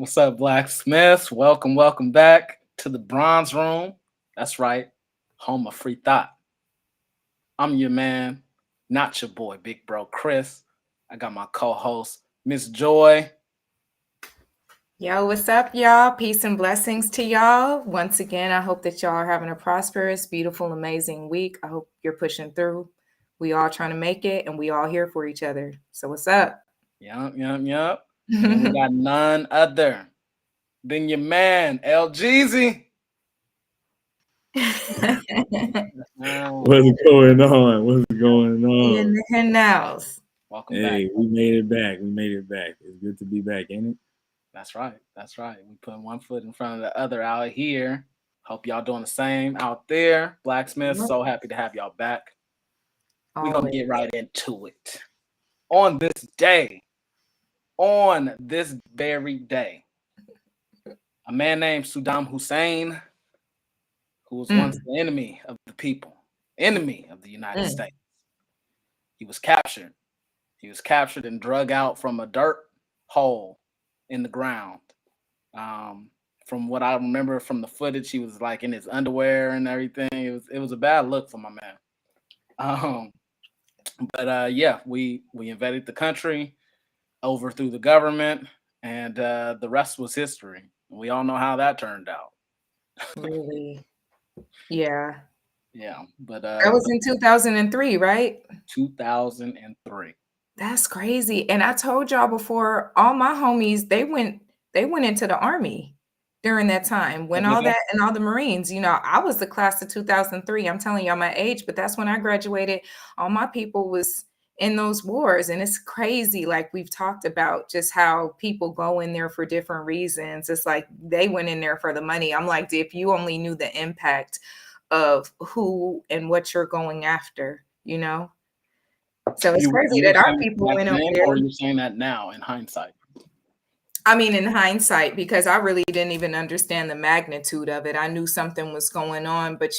What's up, Blacksmiths? Welcome back to the Bronze Room. That's right, home of free thought. I'm your man, not your boy, Big Bro Chris. I got my co-host, Miss Joy. Yo, what's up, y'all? Peace and blessings to y'all. Once again, I hope that y'all are having a prosperous, beautiful, amazing week. I hope you're pushing through. We all trying to make it, and we all here for each other. So, what's up? Yup. And we got none other than your man, El Jeezy. What's going on? What's going In on? the house. Welcome back. Hey, we made it back. We made it back. It's good to be back, ain't it? That's right. We put one foot in front of the other out here. Hope y'all doing the same out there. Blacksmiths, so happy to have y'all back. We're going to get right into it. On this very day, a man named Saddam Hussein, who was once the enemy of the people, enemy of the United States, he was captured. He was captured and drug out from a dirt hole in the ground. From what I remember from the footage, he was like in his underwear and everything. It was a bad look for my man. But we invaded the country, overthrew the government, and the rest was history. We all know how that turned out. Really? Yeah. Yeah, but that was in 2003, right? 2003. That's crazy. And I told y'all before, all my homies, they went into the army during that time when all that and all the Marines, I was the class of 2003. I'm telling y'all my age, but that's when I graduated. All my people was in those wars. And it's crazy. Like we've talked about just how people go in there for different reasons. It's like they went in there for the money. I'm like, if you only knew the impact of who and what you're going after, So it's crazy that our people went up there. Or you're saying that now in hindsight? I mean, in hindsight, because I really didn't even understand the magnitude of it. I knew something was going on, but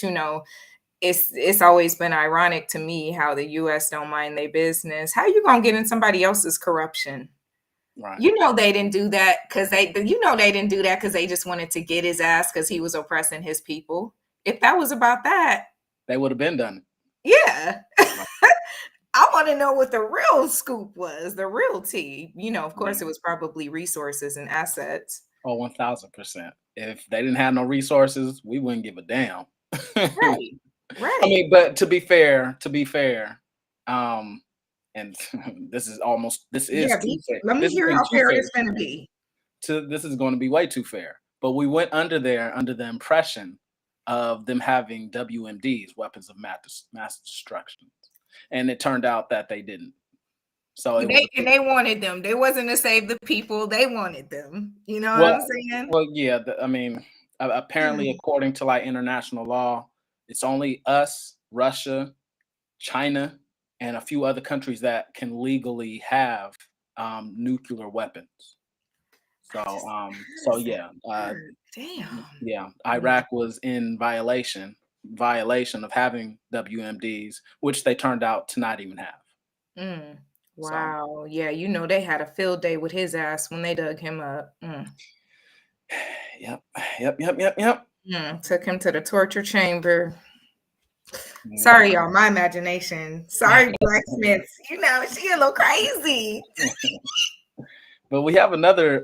it's always been ironic to me how the U.S. don't mind their business. How you gonna get in somebody else's corruption? Right. They didn't do that because they didn't do that because they just wanted to get his ass because he was oppressing his people. If that was about that, they would have been done. Yeah. I want to know what the real scoop was, the real tea. Of course, it was probably resources and assets. Oh, 1000%. If they didn't have no resources, we wouldn't give a damn. Right. I mean, but to be fair, and this is too fair. Let me hear how fair it's going to be. This is going to be way too fair. But we went under there under the impression of them having WMDs, weapons of mass destruction. And it turned out that they didn't. So they wanted them. They wasn't to save the people. They wanted them. You know what I'm saying? Well, yeah. Apparently, according to like international law, it's only us, Russia, China, and a few other countries that can legally have nuclear weapons. So yeah. Damn. Yeah, Iraq was in violation of having WMDs, which they turned out to not even have. Wow. So, yeah, they had a field day with his ass when they dug him up. Yep. Took him to the torture chamber. Sorry, y'all, my imagination. Sorry, Blacksmiths. She a little crazy. But we have another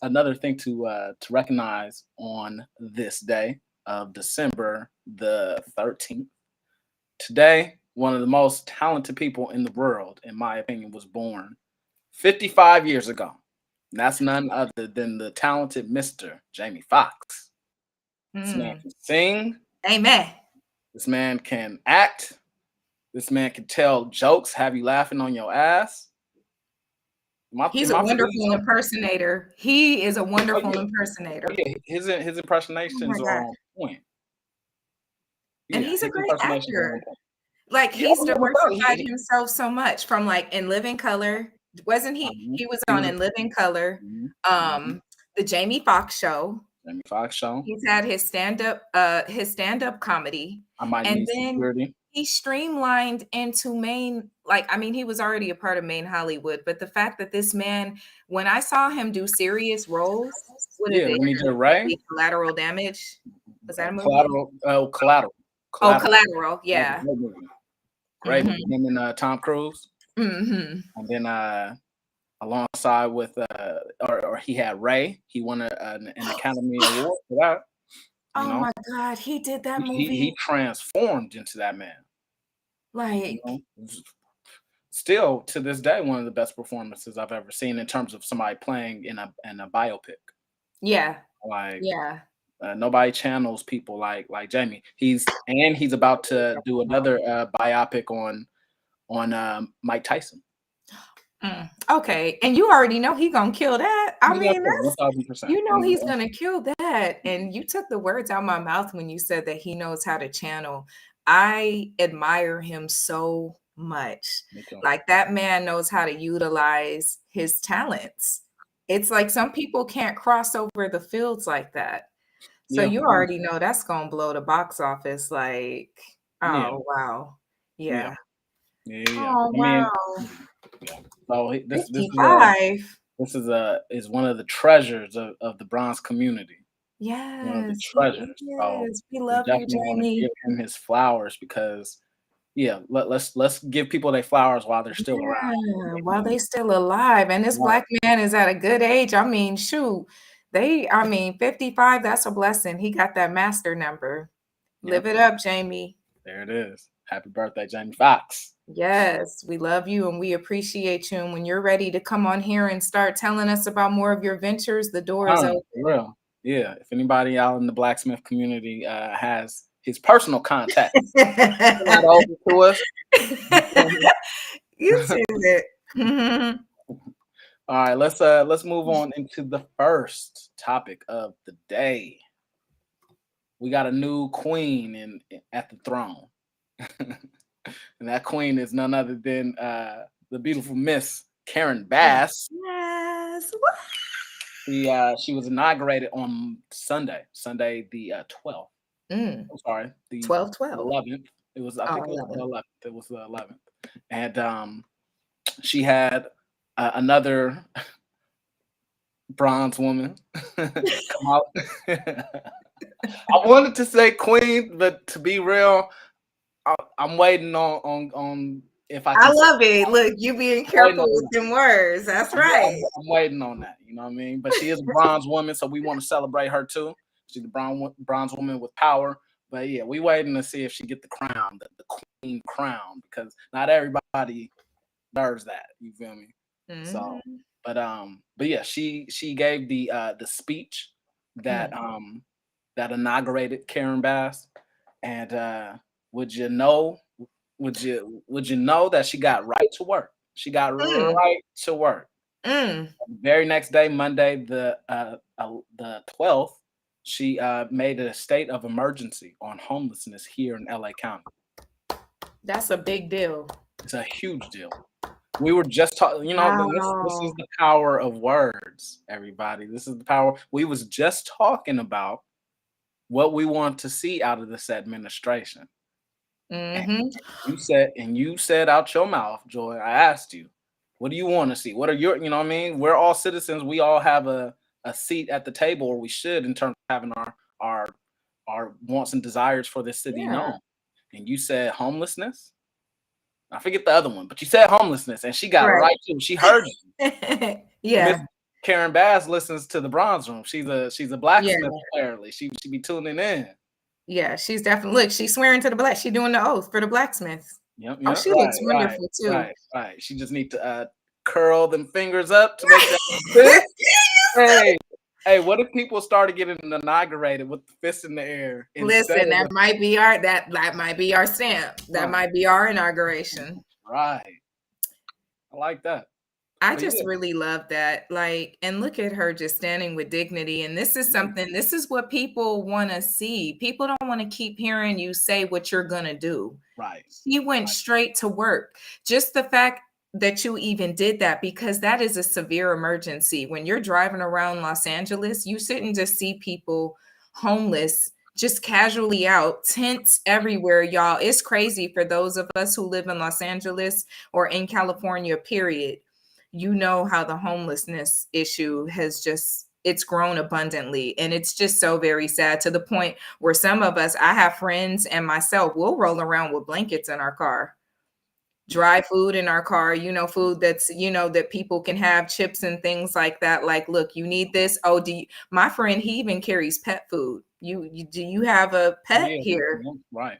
another thing to recognize on this day of December the 13th. Today, one of the most talented people in the world, in my opinion, was born 55 years ago. And that's none other than the talented Mr. Jamie Foxx. This man can sing. Amen. This man can act. This man can tell jokes, have you laughing on your ass. He's a wonderful impersonator. He is a wonderful impersonator. Yeah, his impersonations are on point. And he's a great actor. Like he's diversified himself so much from like In Living Color. Wasn't he? He was on In Living Color. The Jamie Foxx Show. Jamie Foxx Show. He's had his stand-up comedy. I Might Need Security. he streamlined into Maine. Like, I mean, he was already a part of Maine Hollywood, but the fact that this man, when I saw him do serious roles, what is Yeah, it? when he did Ray, Collateral Damage. Was that a movie? Collateral. Oh, Collateral. That was a Yeah. great movie. Great movie. Him and Tom Cruise. Mm-hmm. And then alongside with or he had Ray. He won an Academy Award for that. Oh my God, he did that movie. He transformed into that man. Like, still to this day, one of the best performances I've ever seen in terms of somebody playing in a biopic. Yeah. Like, yeah. Nobody channels people like Jamie. He's about to do another biopic on Mike Tyson. Okay, and you already know he's gonna kill that. I mean, that's, 1,000%. You know he's gonna kill that. And you took the words out of my mouth when you said that he knows how to channel. I admire him so much. Like, that man knows how to utilize his talents. It's like some people can't cross over the fields like that. So you already know that's gonna blow the box office. Like, oh wow, yeah. Oh wow. So this is one of the treasures of the Bronx community. Yes, one of the treasures. So we love you, Jamie. Give him his flowers because, let's give people their flowers while they're still around. While they still alive, and this black man is at a good age. I mean, shoot, 55. That's a blessing. He got that master number. Live it up, Jamie. There it is. Happy birthday, Jamie Foxx. Yes, we love you and we appreciate you. And when you're ready to come on here and start telling us about more of your ventures, the door is open. For real. Yeah. If anybody out in the blacksmith community has his personal contact, not open to us. You see it. All right, let's move on into the first topic of the day. We got a new queen at the throne. And that queen is none other than the beautiful Miss Karen Bass. Yes. She was inaugurated on Sunday the 12th. I'm sorry, the 11th. It was, I think it was the 11th. It was the 11th. And she had another bronze woman come out. I wanted to say queen, but to be real, I'm waiting on if I love it. Look, you being careful with them words. That's right. I'm waiting on that. You know what I mean? But she is a bronze woman, so we want to celebrate her too. She's the bronze woman with power. But yeah, we waiting to see if she get the crown, the queen crown, because not everybody deserves that. You feel me? Mm-hmm. So, but yeah, she gave the speech that that inaugurated Karen Bass, and would you know that she got right to work? She got right to work. The very next day, Monday, the 12th, she made a state of emergency on homelessness here in LA County. That's a big deal. It's a huge deal. We were just talking, this is the power of words, everybody. This is the power. We was just talking about what we want to see out of this administration. And you said out your mouth, Joy, I asked you, what do you want to see? What are your, we're all citizens. We all have a seat at the table, or we should, in terms of having our wants and desires for this city known. And you said homelessness. I forget the other one, but you said homelessness, and she got it right too. She heard you. Yeah. Ms. Karen Bass listens to the Bronze Room. She's a blacksmith, apparently. She be tuning in. Yeah, she's definitely, look, she's swearing to the black. She's doing the oath for the blacksmiths. Yep, oh, she looks wonderful too. Right. She just need to curl them fingers up to make that fit. Hey, what if people started getting inaugurated with the fist in the air? Listen, that might be our stamp. That might be our inauguration. Right. I like that. I just really love that. Like, and look at her just standing with dignity. And this is what people want to see. People don't want to keep hearing you say what you're going to do. Right. She went straight to work. Just the fact that you even did that, because that is a severe emergency. When you're driving around Los Angeles, you shouldn't just see people homeless just casually out, tents everywhere, y'all. It's crazy for those of us who live in Los Angeles or in California, period. You know how the homelessness issue has just it's grown abundantly, and it's just so very sad, to the point where some of us, I have friends and myself, will roll around with blankets in our car, dry food in our car, food that's, that people can have, chips and things like that. Like, look, you need this. Oh, my friend, he even carries pet food. Do you have a pet Yeah, here? right.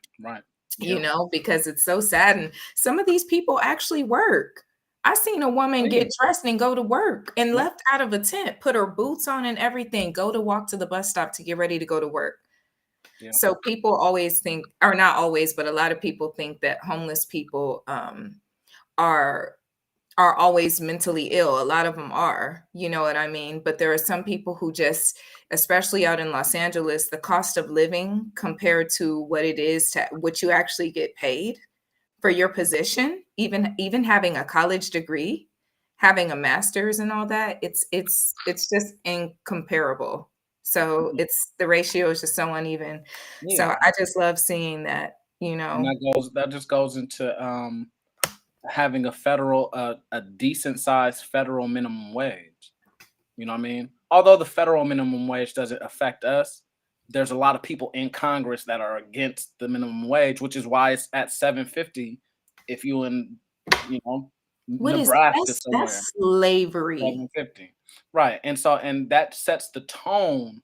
Because it's so sad. And some of these people actually work. I seen a woman get dressed and go to work and left out of a tent, put her boots on and everything, go to walk to the bus stop to get ready to go to work. Yeah. So people always think, or not always, but a lot of people think that homeless people are always mentally ill. A lot of them are, you know what I mean? But there are some people who just, especially out in Los Angeles, the cost of living compared to what it is to what you actually get paid for your position, even having a college degree, having a master's and all that, it's just incomparable. So it's, the ratio is just so uneven. Yeah. So I just love seeing that, And that just goes into having a decent sized federal minimum wage. You know what I mean? Although the federal minimum wage doesn't affect us, there's a lot of people in Congress that are against the minimum wage, which is why it's at $7.50 if you in, what Nebraska is somewhere. that's slavery. $7.50. Right. And that sets the tone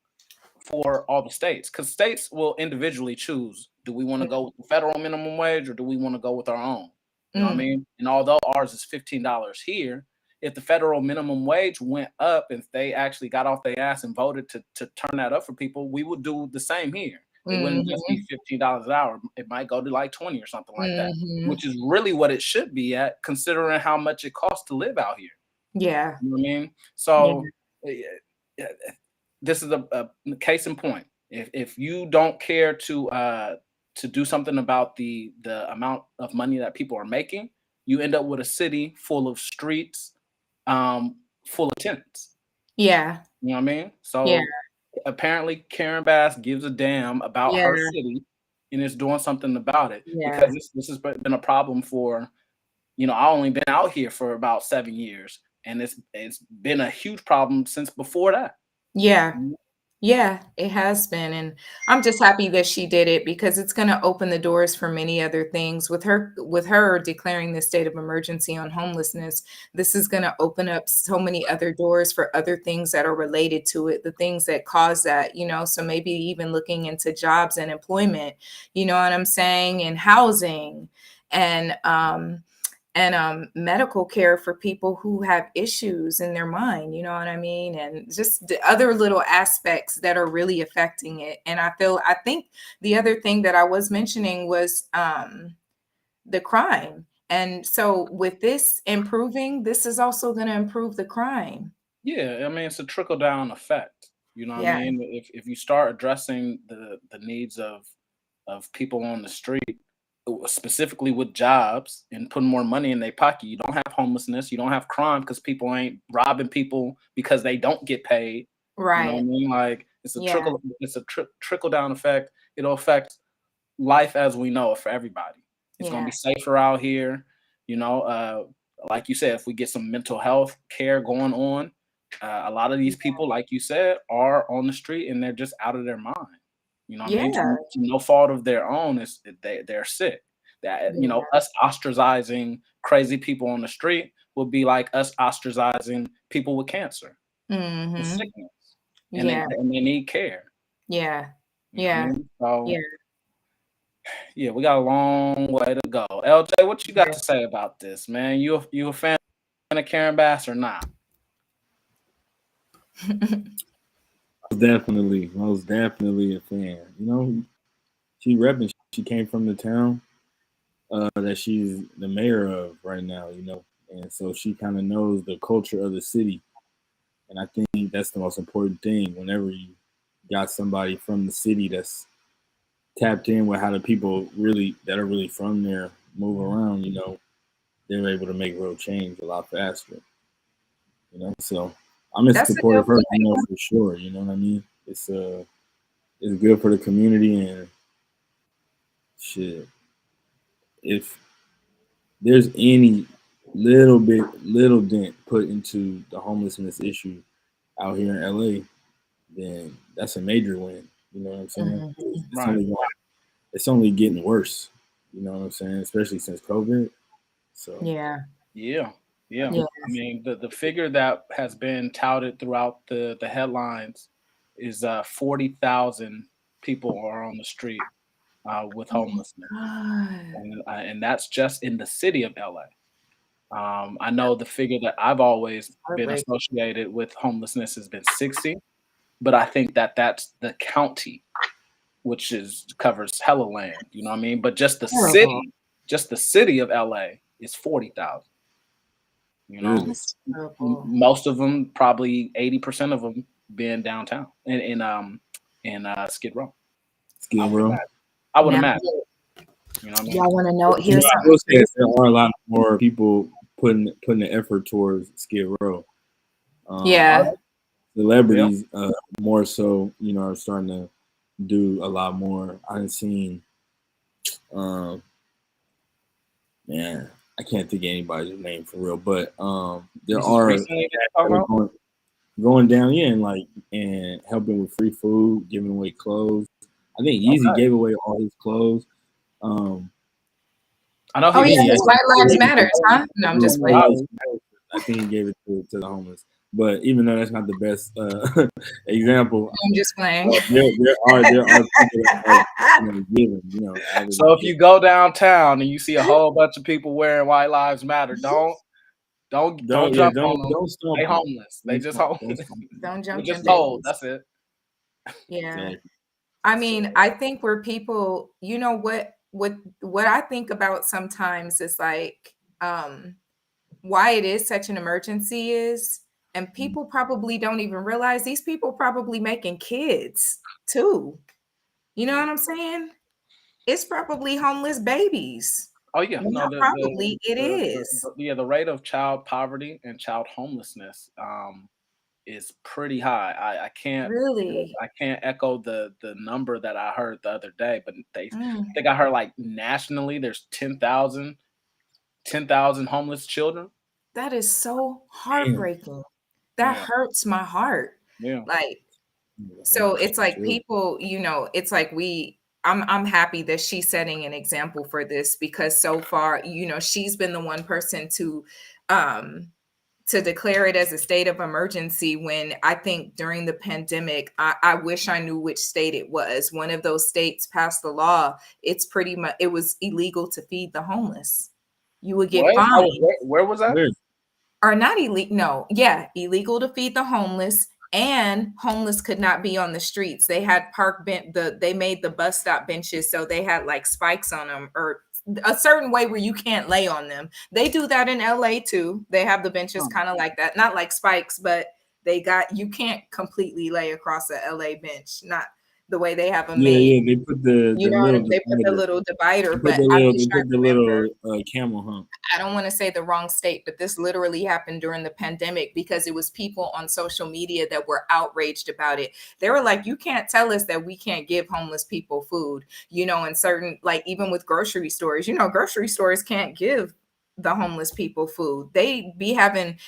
for all the states, because states will individually choose, do we want to go with the federal minimum wage or do we want to go with our own? You know what I mean? And although ours is $15 here, if the federal minimum wage went up, if they actually got off their ass and voted to turn that up for people, we would do the same here. It wouldn't just be $15 an hour. It might go to like 20 or something like that, which is really what it should be at, considering how much it costs to live out here. Yeah. You know what I mean? So this is a case in point. If you don't care to do something about the amount of money that people are making, you end up with a city full of streets full of tenants. Yeah. You know what I mean? So apparently Karen Bass gives a damn about her city and is doing something about it, because this has been a problem for, I only been out here for about 7 years, and it's been a huge problem since before that. Yeah, it has been. And I'm just happy that she did it, because it's going to open the doors for many other things. With her declaring the state of emergency on homelessness, this is going to open up so many other doors for other things that are related to it, the things that cause that, so maybe even looking into jobs and employment, you know what I'm saying, and housing and medical care for people who have issues in their mind, you know what I mean? And just the other little aspects that are really affecting it. And I think the other thing that I was mentioning was the crime. And so with this improving, this is also going to improve the crime. Yeah, I mean, it's a trickle down effect. You know what I mean? If you start addressing the needs of people on the street, specifically with jobs, and putting more money in their pocket, you don't have homelessness, you don't have crime, because people ain't robbing people because they don't get paid. Right. You know what I mean? Like, it's a trickle down effect. It'll affect life as we know it for everybody. It's gonna be safer out here. Like you said, if we get some mental health care going on, a lot of these people, like you said, are on the street and they're just out of their mind. You know what I mean? To no fault of their own, is they're sick. That us ostracizing crazy people on the street would be like us ostracizing people with cancer, with sickness, and they need care. Yeah. So we got a long way to go. LJ, what you got to say about this, man? You a fan of Karen Bass or not? Most definitely a fan. She repping. She came from the town that she's the mayor of right now, and so she kind of knows the culture of the city. And I think that's the most important thing. Whenever you got somebody from the city that's tapped in with how the people that are really from there move around, they're able to make real change a lot faster. So I'm in support of her, for sure. You know what I mean? It's it's good for the community, and shit. If there's any little dent put into the homelessness issue out here in LA, then that's a major win. You know what I'm saying? Mhm. It's only getting worse. You know what I'm saying? Especially since COVID. So Yeah. Yeah. Yeah. Yeah. I mean, the figure that has been touted throughout the headlines is 40,000 people are on the street with Oh my homelessness, God. and that's just in the city of LA. I know the figure that I've always been Heartbreaking. associated with homelessness has been 60, but I think that that's the county, which is covers hella land. You know what I mean? But Horrible. just the city of LA is 40,000. You know, really, That's terrible. most of them, probably 80% of them, being downtown in Skid Row. I Skid would Row. imagine. I would Now, imagine. You know what I mean? y'all want to know? You Here's know, I something will say crazy. there are a lot more people putting the effort towards Skid Row. Yeah. Yeah. Celebrities, more so, you know, are starting to do a lot more. I've seen, man, I can't think of anybody's name for real, but there This is are recently that you're talking about? going down, yeah, and helping with free food, giving away clothes. I think Yeezy Okay. gave away all his clothes. I know Oh he yeah, was Yeah, because White Lives Matters, huh? No, I'm just playing. I think he gave it to the homeless. But even though that's not the best example, I'm just playing. there are people that are, you know, giving, you know, So if giving. you go downtown and you see a whole bunch of people wearing White Lives Matter, don't Don't jump on them. stomp They on. homeless. They just homeless. Don't They jump just them told. babies. That's it. Yeah. Exactly. I mean, I think where people, you know, what I think about sometimes is like why it is such an emergency is, and people probably don't even realize these people probably making kids too. You know what I'm saying? It's probably homeless babies. Oh yeah, no, Not probably, it is. the rate of child poverty and child homelessness is pretty high. Really. I can't echo the number that I heard the other day, but Mm, I think I heard like nationally there's 10,000 homeless children. that is so Damn. heartbreaking. That Yeah, hurts my heart. yeah. Like, The so homeless it's like children. people, you know, it's like I'm happy that she's setting an example for this because so far, you know, she's been the one person um to declare it as a state of emergency when I think during the pandemic, I wish I knew which state it was. One of those states passed the law. It's pretty much it was illegal to feed the homeless. You would get What? Oh, fined where was that? Where? or not illegal. No, yeah, illegal to feed the homeless, and homeless could not be on the streets. They had they made the bus stop benches so they had like spikes on them or a certain way where you can't lay on them. They do that in LA too. They have the benches Oh, kind of like that, not like spikes, but you can't completely lay across a LA bench, not the way they have them Yeah, made. yeah. They put the You know what little they put the divider. little divider, They put but the I little. wish They I put the remember. little camel hump. I don't want to say the wrong state, but this literally happened during the pandemic because it was people on social media that were outraged about it. They were like, you can't tell us that we can't give homeless people food, you know, in certain, like even with grocery stores, you know, grocery stores can't give the homeless people food. They be having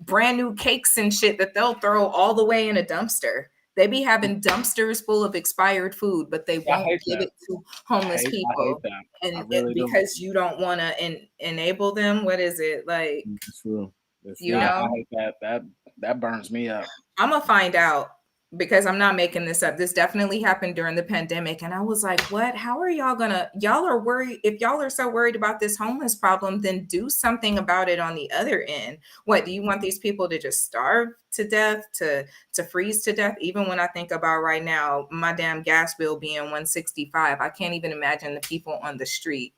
brand new cakes and shit that they'll throw all the way in a dumpster. They be having dumpsters full of expired food, but they I won't hate give that. it to homeless I hate people. that. I And really do. because you don't want to enable them, what is it like? That's real. That's You real. I know, hate that. That burns me up. I'm gonna find out because I'm not making this up. This definitely happened during the pandemic. And I was like, what? How are y'all are worried? If y'all are so worried about this homeless problem, then do something about it on the other end. What do you want these people to just starve to death, to freeze to death? Even when I think about right now, my damn gas bill being 165, I can't even imagine the people on the street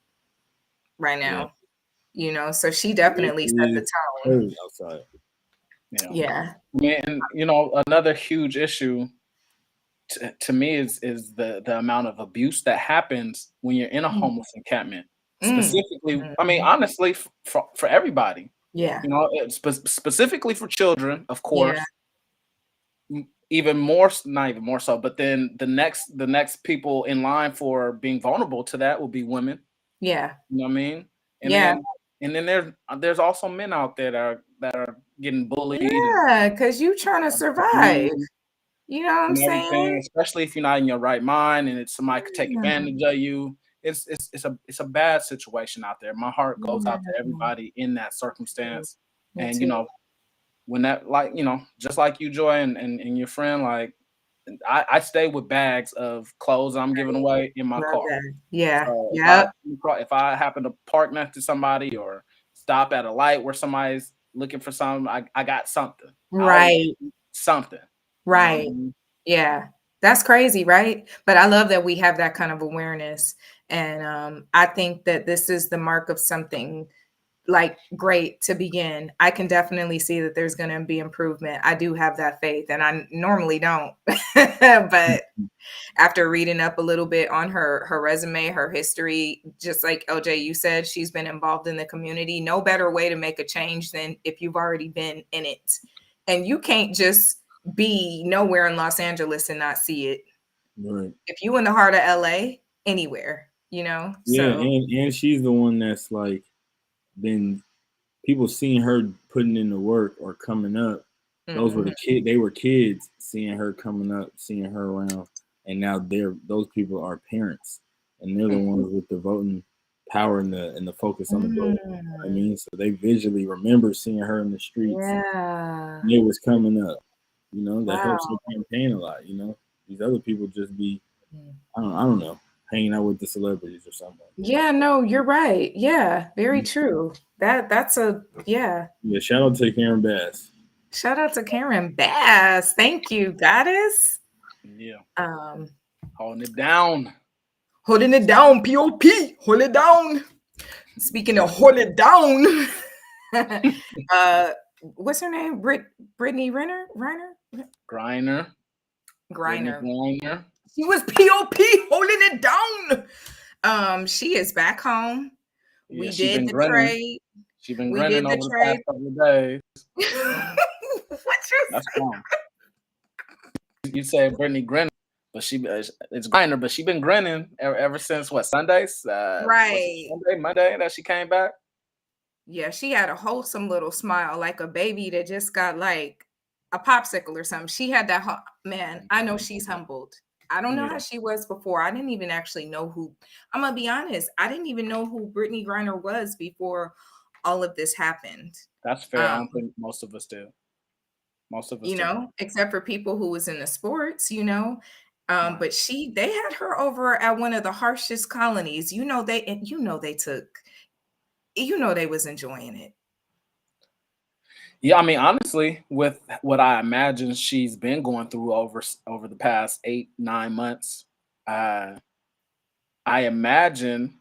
right Yeah. now. You know, so she It definitely set the is tone. cold outside. Yeah. Yeah. And you know, another huge issue to me is the amount of abuse that happens when you're in a Mm. homeless encampment. Mm. Specifically, I mean, Mhm. honestly, for everybody, Yeah. you know, specifically for children, of Yeah. course. even more, not even more so, but then the next people in line for being vulnerable to that will be women. Yeah. You know what I mean? And Yeah. then there's also men out there that are getting bullied Yeah, because you trying to survive. You know what I'm and everything, saying? especially if you're not in your right mind and it's somebody could take Yeah. advantage of you. It's a bad situation out there. My heart goes out to Yeah. everybody in that circumstance. Me And too. when that, like, just like you, Joy, and your friend, like, I stay with bags of clothes I'm giving away in my Love car. that. Yeah. So Yep. if I happen to park next to somebody or stop at a light where somebody's looking for something, I got something. Right. Something. Right. Yeah. That's crazy, right? But I love that we have that kind of awareness. And I think that this is the mark of something like great to begin. I can definitely see that there's going to be improvement. I do have that faith, and I normally don't. But after reading up a little bit on her resume, her history, just like LJ, you said, she's been involved in the community. No better way to make a change than if you've already been in it. And you can't just be nowhere in Los Angeles and not see it. Right. If you in the heart of LA, anywhere, Yeah, So and she's the one that's like been people seeing her putting in the work or coming up. Those were the kid. They were kids seeing her coming up, seeing her around, and now those people are parents, and they're the ones with the voting power and the focus on the vote. You know what I mean, so they visually remember seeing her in the streets. Yeah, and it was coming up. That wow. helps her campaign a lot. These other people just be, I don't know, hanging out with the celebrities or something. Yeah, no, you're right. Yeah, very true. That's yeah. Yeah, shout out to Karen Bass. Shout out to Karen Bass. Thank you, goddess. Yeah. Holding it down. Holding it down, POP. Hold it down. Speaking of hold it down. What's her name? Brittany Griner? Griner. She was POP holding it down. She is back home. Yeah, we did the trade. She's been grinning over the past couple of days. That's wrong. You say Brittany Griner, but it's Griner, but she's been grinning ever since what, Sundays? Right. Monday that she came back. Yeah, she had a wholesome little smile, like a baby that just got like a popsicle or something. She had that, man, I know she's humbled. I don't know how she was before. I didn't even actually know who, I'm going to be honest, I didn't even know who Brittany Griner was before all of this happened. That's fair. I don't think most of us do. Most of us except for people who was in the sports, But they had her over at one of the harshest colonies. They was enjoying it. Yeah, I mean, honestly, with what I imagine she's been going through over the past 8-9 months, I imagine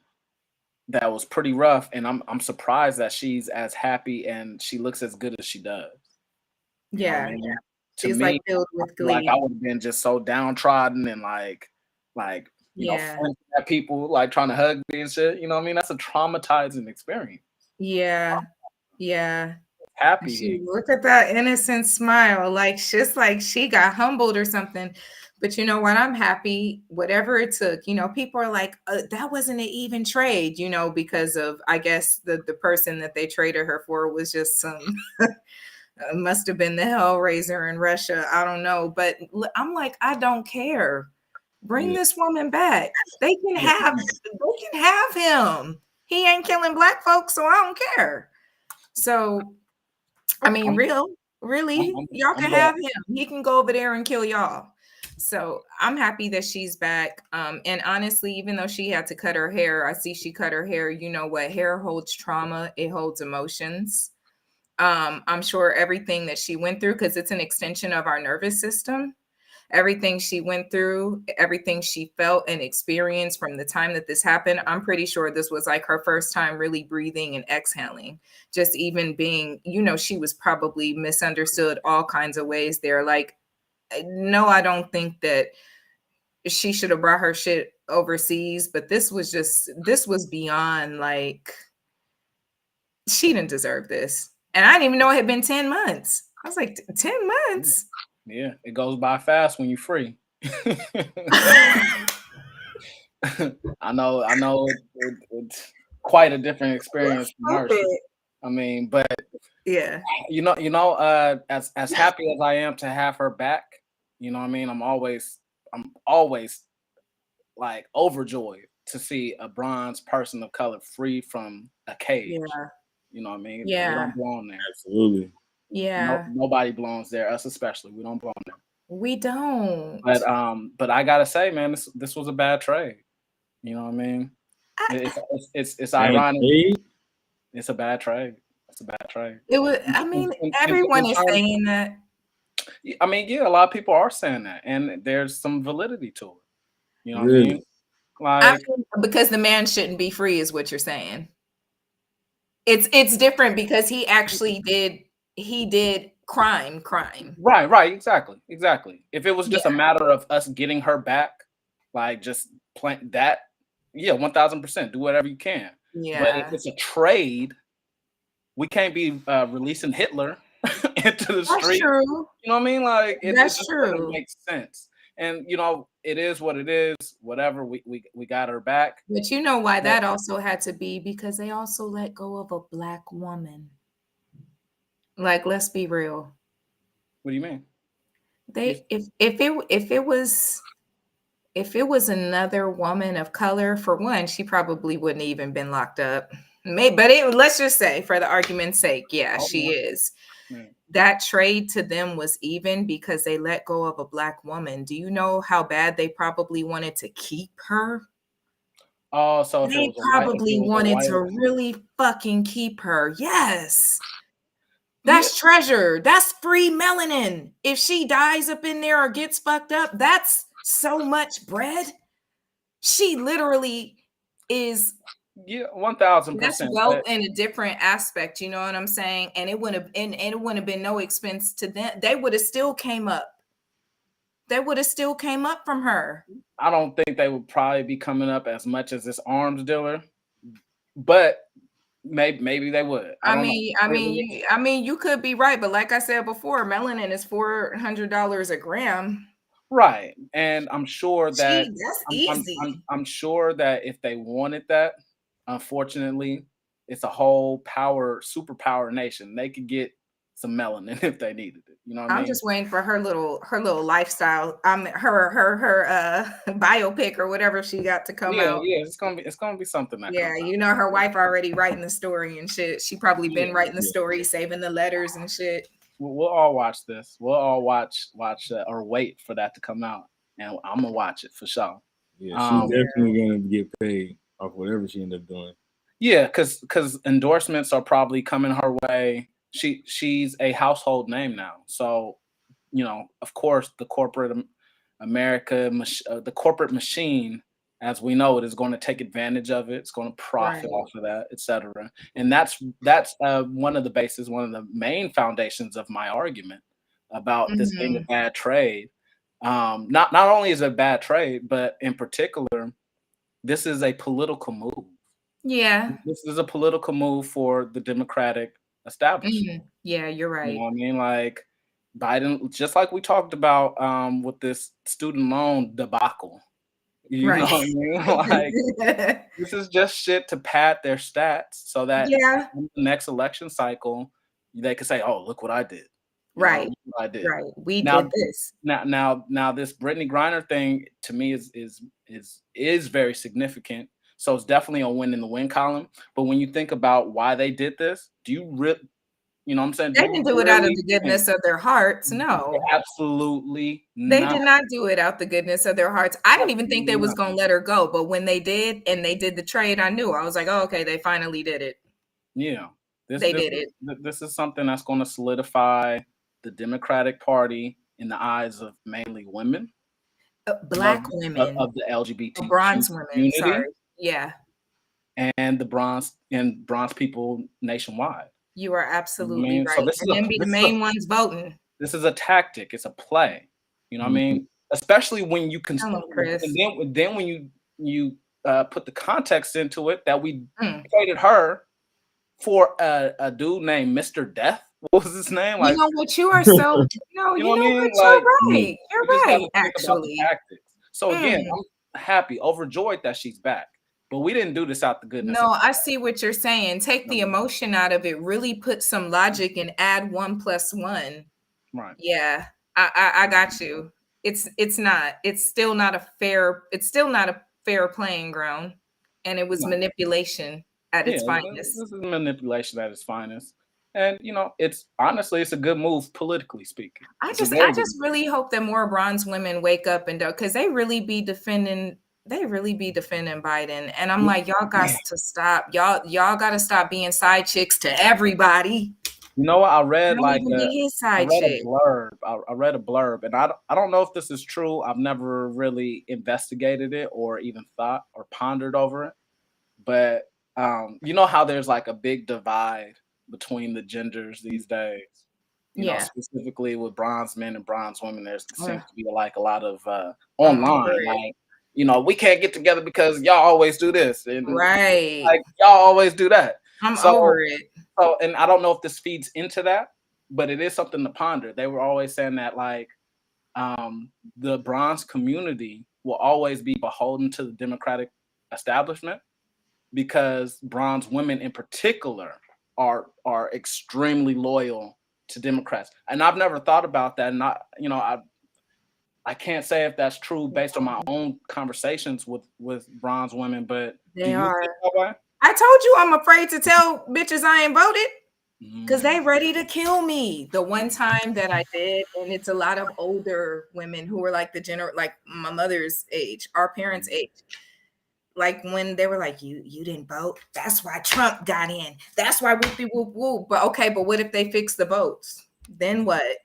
that was pretty rough, and I'm surprised that she's as happy and she looks as good as she does. Yeah, yeah. She's me, like filled with glee. Like I would have been just so downtrodden and like people like trying to hug me and shit. You know what I mean? That's a traumatizing experience. Yeah. Happy. Look at that innocent smile. Like just like she got humbled or something. But you know what? I'm happy. Whatever it took. People are like, that wasn't an even trade. Because of I guess the person that they traded her for was just some. Must have been the Hellraiser in Russia. I don't know. But I'm like, I don't care. Bring this woman back. They can have him. He ain't killing black folks, so I don't care. So, I mean, really, y'all can have him. He can go over there and kill y'all. So I'm happy that she's back. And honestly, even though she had to cut her hair, I see she cut her hair. You know what? Hair holds trauma. It holds emotions. I'm sure everything that she went through, because it's an extension of our nervous system, everything she went through, everything she felt and experienced from the time that this happened, I'm pretty sure this was like her first time really breathing and exhaling. Just even being, she was probably misunderstood all kinds of ways there. Like, no, I don't think that she should have brought her shit overseas, but this was beyond, like, she didn't deserve this. And I didn't even know it had been 10 months. I was like, 10 months? Yeah, it goes by fast when you're free. I know it's quite a different experience from her. Stupid. I mean, but Yeah. as happy as I am to have her back, you know what I mean? I'm always like overjoyed to see a bronze person of color free from a cage. Yeah. You know what I mean? We Yeah. don't belong there. Absolutely. Yeah. Nobody belongs there, us especially. We don't belong there. We don't. But I gotta say, man, this was a bad trade. You know what I mean? It's ironic. It's a bad trade. It's a bad trade. It was. I mean, everyone is saying that. I mean, yeah, a lot of people are saying that, and there's some validity to it. You know what I mean? Like, because the man shouldn't be free, is what you're saying. It's different because he actually did crime. Right, exactly. If it was just a matter of us getting her back, like just plant that, yeah, 1000%, do whatever you can. Yeah. But if it's a trade, we can't be releasing Hitler into the street. True. You know what I mean? Like it just true. doesn't make sense. And you know, it is what it is. Whatever, we got her back. But you know why that also had to be, because they also let go of a Black woman. Like, let's be real. What do you mean? If it was another woman of color, for one, she probably wouldn't even been locked up. But let's just say, for the argument's sake, she is. Yeah. That trade to them was even because they let go of a Black woman. Do you know how bad they probably wanted to keep her? Oh, so they probably wanted to really fucking keep her. Yes. That's treasure. That's free melanin. If she dies up in there or gets fucked up, that's so much bread. She literally is. Yeah, 1000%. That's wealth in a different aspect. You know what I'm saying? And it wouldn't have been no expense to them. They would have still came up. From her. I don't think they would probably be coming up as much as this arms dealer, but maybe they would. I mean, you could be right, but like I said before, melanin is $400 a gram. Right, and I'm sure that that's easy. I'm sure that if they wanted that, unfortunately, it's a whole superpower nation. They could get some melanin if they needed it. You know what I mean? I'm just waiting for her little lifestyle. Her biopic or whatever she got to come out. Yeah, it's gonna be something. You know, her wife already writing the story and shit. She probably been writing the story, saving the letters and shit. We'll all watch this. We'll all watch or wait for that to come out, and I'm gonna watch it for sure. Yeah, she's definitely gonna get paid off whatever she ended up doing. Yeah, because endorsements are probably coming her way. She's a household name now, so you know, of course, the corporate the corporate machine, as we know it, is going to take advantage of it. It's going to profit off of that, etc. And that's one of the bases, one of the main foundations of my argument about this being a bad trade. Not only is it a bad trade, but in particular, this is a political move. Yeah, this is a political move for the Democratic establishment. Yeah, you're right. You know what I mean? Like Biden, just like we talked about with this student loan debacle. You know what I mean? Like this is just shit to pad their stats so that in the next election cycle they can say, "Oh, look what I did." Right. Look what I did. Right. We did this. Now this Brittany Griner thing to me is very significant. So it's definitely a win in the win column. But when you think about why they did this, do you know what I'm saying? They didn't do it out of the goodness of their hearts. No. Absolutely not. They did not do it out the goodness of their hearts. I didn't even think they was going to let her go. But when they did and they did the trade, I knew. I was like, oh, okay, they finally did it. Yeah. They did it. This is something that's going to solidify the Democratic Party in the eyes of mainly women. Black women. Of the LGBT bronze women. Community. Sorry. Yeah. And the bronze people nationwide. You are absolutely right. So this and then be the main ones voting. This is a tactic. It's a play. You know what I mean? Especially when you consider, and then when you put the context into it that we traded her for a dude named Mr. Death. what was his name? You Like, know what? You are so no. you You know what I know mean? what? Like, You're mm, right. You're you just got right. to think about the Actually, tactics. So again, Mm. I'm happy, overjoyed that she's back, but we didn't do this out the goodness. No, I see what you're saying. Take the emotion out of it. Really put some logic and add 1 + 1. Right. Yeah, I got you. It's not. It's still not a fair. It's still not a fair playing ground, and it was No. manipulation at its Yeah, finest. this is manipulation at its finest. And you know, it's honestly it's a good move politically speaking. I It's a just very I good just move. really hope that more bronze women wake up and do because they really be defending Biden. And I'm like, y'all got to stop. Y'all gotta stop being side chicks to everybody. You know what? I read Don't like even be his I side read a chick. blurb. I read a blurb, and I don't know if this is true. I've never really investigated it or even thought or pondered over it. But you know how there's like a big divide between the genders these days. You know, Yeah. specifically with bronze men and bronze women, there seems Ugh. to be like a lot of I'm over online, it. like, you know, we can't get together because y'all always do this, and Right. like y'all always do that. I'm So, over it. and I don't know if this feeds into that, but it is something to ponder. They were always saying that like the bronze community will always be beholden to the Democratic establishment because bronze women in particular are extremely loyal to Democrats. And I've never thought about that. And I can't say if that's true based on my own conversations with bronze women, but do They you are. think that way? I told you I'm afraid to tell bitches I ain't voted because they Mm. ready to kill me. The one time that I did, and it's a lot of older women who were like like my mother's age, our parents' age. Like when they were like, you didn't vote. That's why Trump got in. That's why whoopie whoop whoop. But okay, but what if they fix the votes? Then what?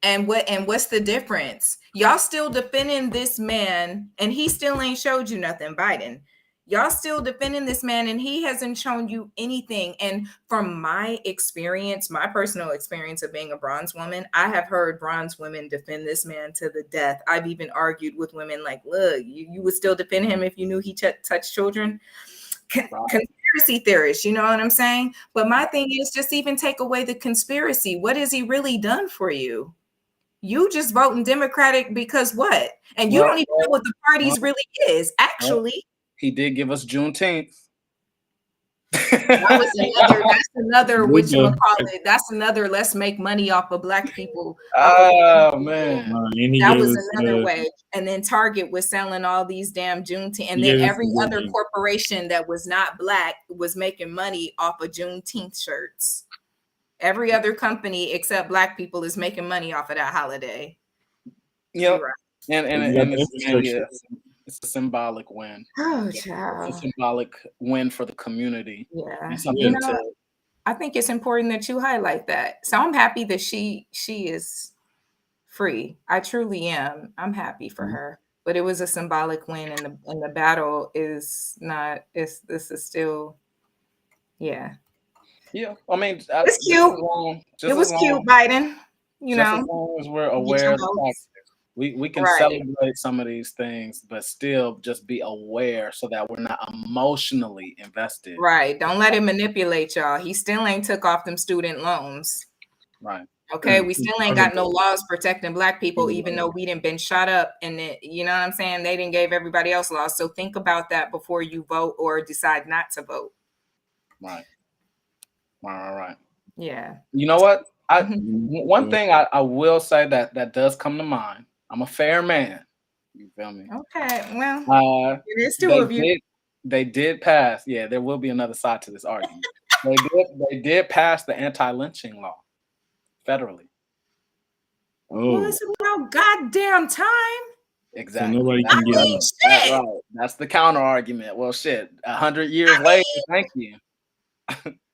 And what's the difference? Y'all still defending this man, and he still ain't showed you nothing, Biden. Y'all still defending this man, and he hasn't shown you anything. And from my experience, my personal experience of being a bronze woman, I have heard bronze women defend this man to the death. I've even argued with women like, look, you would still defend him if you knew he touched children. Conspiracy theorists, you know what I'm saying? But my thing is just even take away the conspiracy. What has he really done for you? You just voting Democratic because what? And you don't even know what the parties really is. Actually, he did give us Juneteenth. that's another whatchamacallit. That's another let's make money off of black people. Oh man. That was another way. And then Target was selling all these damn Juneteenth. And then every other corporation that was not black was making money off of Juneteenth shirts. Every other company except black people is making money off of that holiday. Yep. Right. And it's a symbolic win. Oh, child. It's a symbolic win for the community. Yeah. You know, I think it's important that you highlight that. So I'm happy that she is free. I truly am. I'm happy for her. But it was a symbolic win, and the battle is not. This is still, yeah. Yeah, I mean, it's cute. It was cute, Biden. You know, as long as we're aware of the fact we can celebrate some of these things, but still just be aware so that we're not emotionally invested. Right. Don't let him manipulate y'all. He still ain't took off them student loans. Right. Okay, we still ain't got no laws protecting black people, even though we didn't been shot up, and you know what I'm saying? They didn't give everybody else laws. So think about that before you vote or decide not to vote. Right. Right. Yeah. You know what? One thing I will say that does come to mind. I'm a fair man. You feel me? Okay. Well, it is two of you. They did pass. Yeah, there will be another side to this argument. They did pass the anti-lynching law federally. Well, it's about goddamn time. Exactly. So nobody can get that right. That's the counter argument. Well, shit. 100 years later, thank you.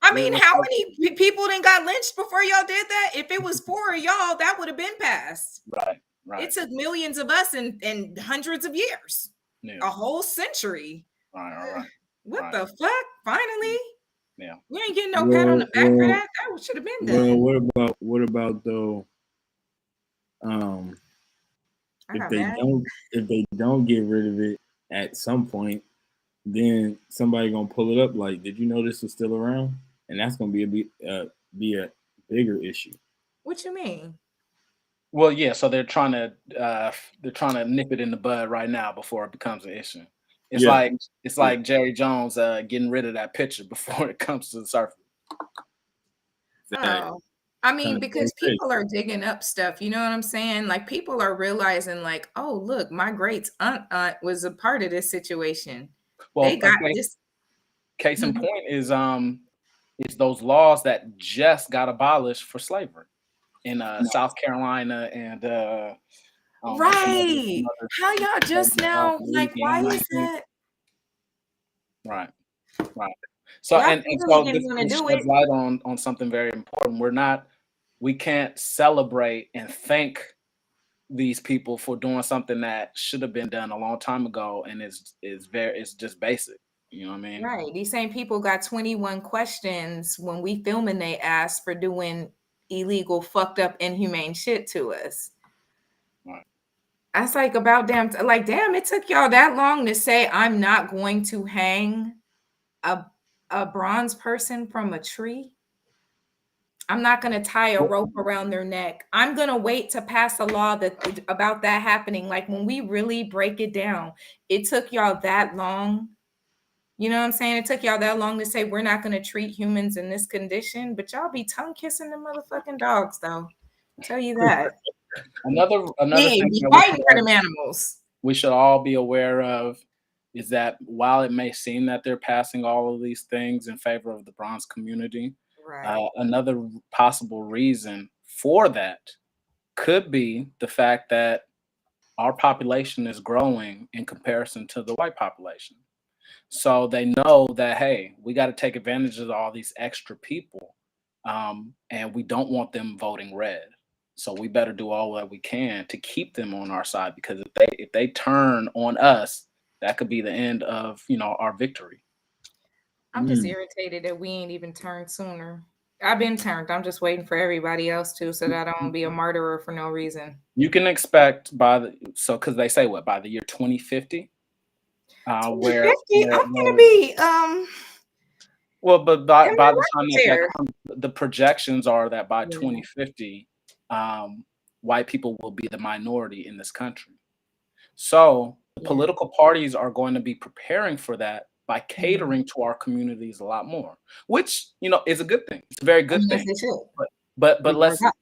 I mean, how many people didn't got lynched before y'all did that? If it was 4 of y'all, that would have been passed. Right. It took millions of us and hundreds of years. Yeah. A whole century. Right. What the fuck? Finally. Yeah. We ain't getting no pat on the back for that. That should have been done. Well, what about though? If they don't get rid of it at some point, then somebody gonna pull it up. Like, did you know this was still around? And that's gonna be a bigger issue. What you mean? Well, yeah, so they're trying to nip it in the bud right now before it becomes an issue. It's Yeah. like Jerry Jones getting rid of that picture before it comes to the surface. Oh, I mean, Kinda because same thing. people are digging up stuff, you know what I'm saying? Like people are realizing, like, oh, look, my great aunt was a part of this situation. They Well, got okay, this. case in Mhm. point is those laws that just got abolished for slavery in South Carolina and I don't know some Right. other How y'all just now, like, why Louisiana, I is think. that? Right, right. So Black and people really so didn't this, want to this do sheds it. light on something very important. We can't celebrate and thank these people for doing something that should have been done a long time ago, and it's just basic. You know what I mean? Right. These same people got 21 questions when we filming they asked for doing illegal, fucked up, inhumane shit to us. Right. That's like about damn, like, damn, it took y'all that long to say I'm not going to hang a bronze person from a tree. I'm not going to tie a Well, rope around their neck. I'm going to wait to pass a law that about that happening. Like when we really break it down, it took y'all that long. You know what I'm saying? It took y'all that long to say we're not going to treat humans in this condition, but y'all be tongue kissing the motherfucking dogs, though. I'll tell you that. another Hey, thing be that fighting for them animals. we should all be aware of is that while it may seem that they're passing all of these things in favor of the bronze community, Right. another possible reason for that could be the fact that our population is growing in comparison to the white population. So they know that, hey, we got to take advantage of all these extra people, and we don't want them voting red. So we better do all that we can to keep them on our side, because if they turn on us, that could be the end of our victory. I'm just irritated that we ain't even turned sooner. I've been turned. I'm just waiting for everybody else to, so that I don't be a murderer for no reason. You can expect because they say by the year 2050, where 2050, I'm gonna be well, but by in my the time that chair. comes, the projections are that by Yeah. 2050, white people will be the minority in this country. So the Yeah. political parties are going to be preparing for that by Mhm. catering to our communities a lot more, which is a good thing. It's a very good Yes, thing. they should. But People are not.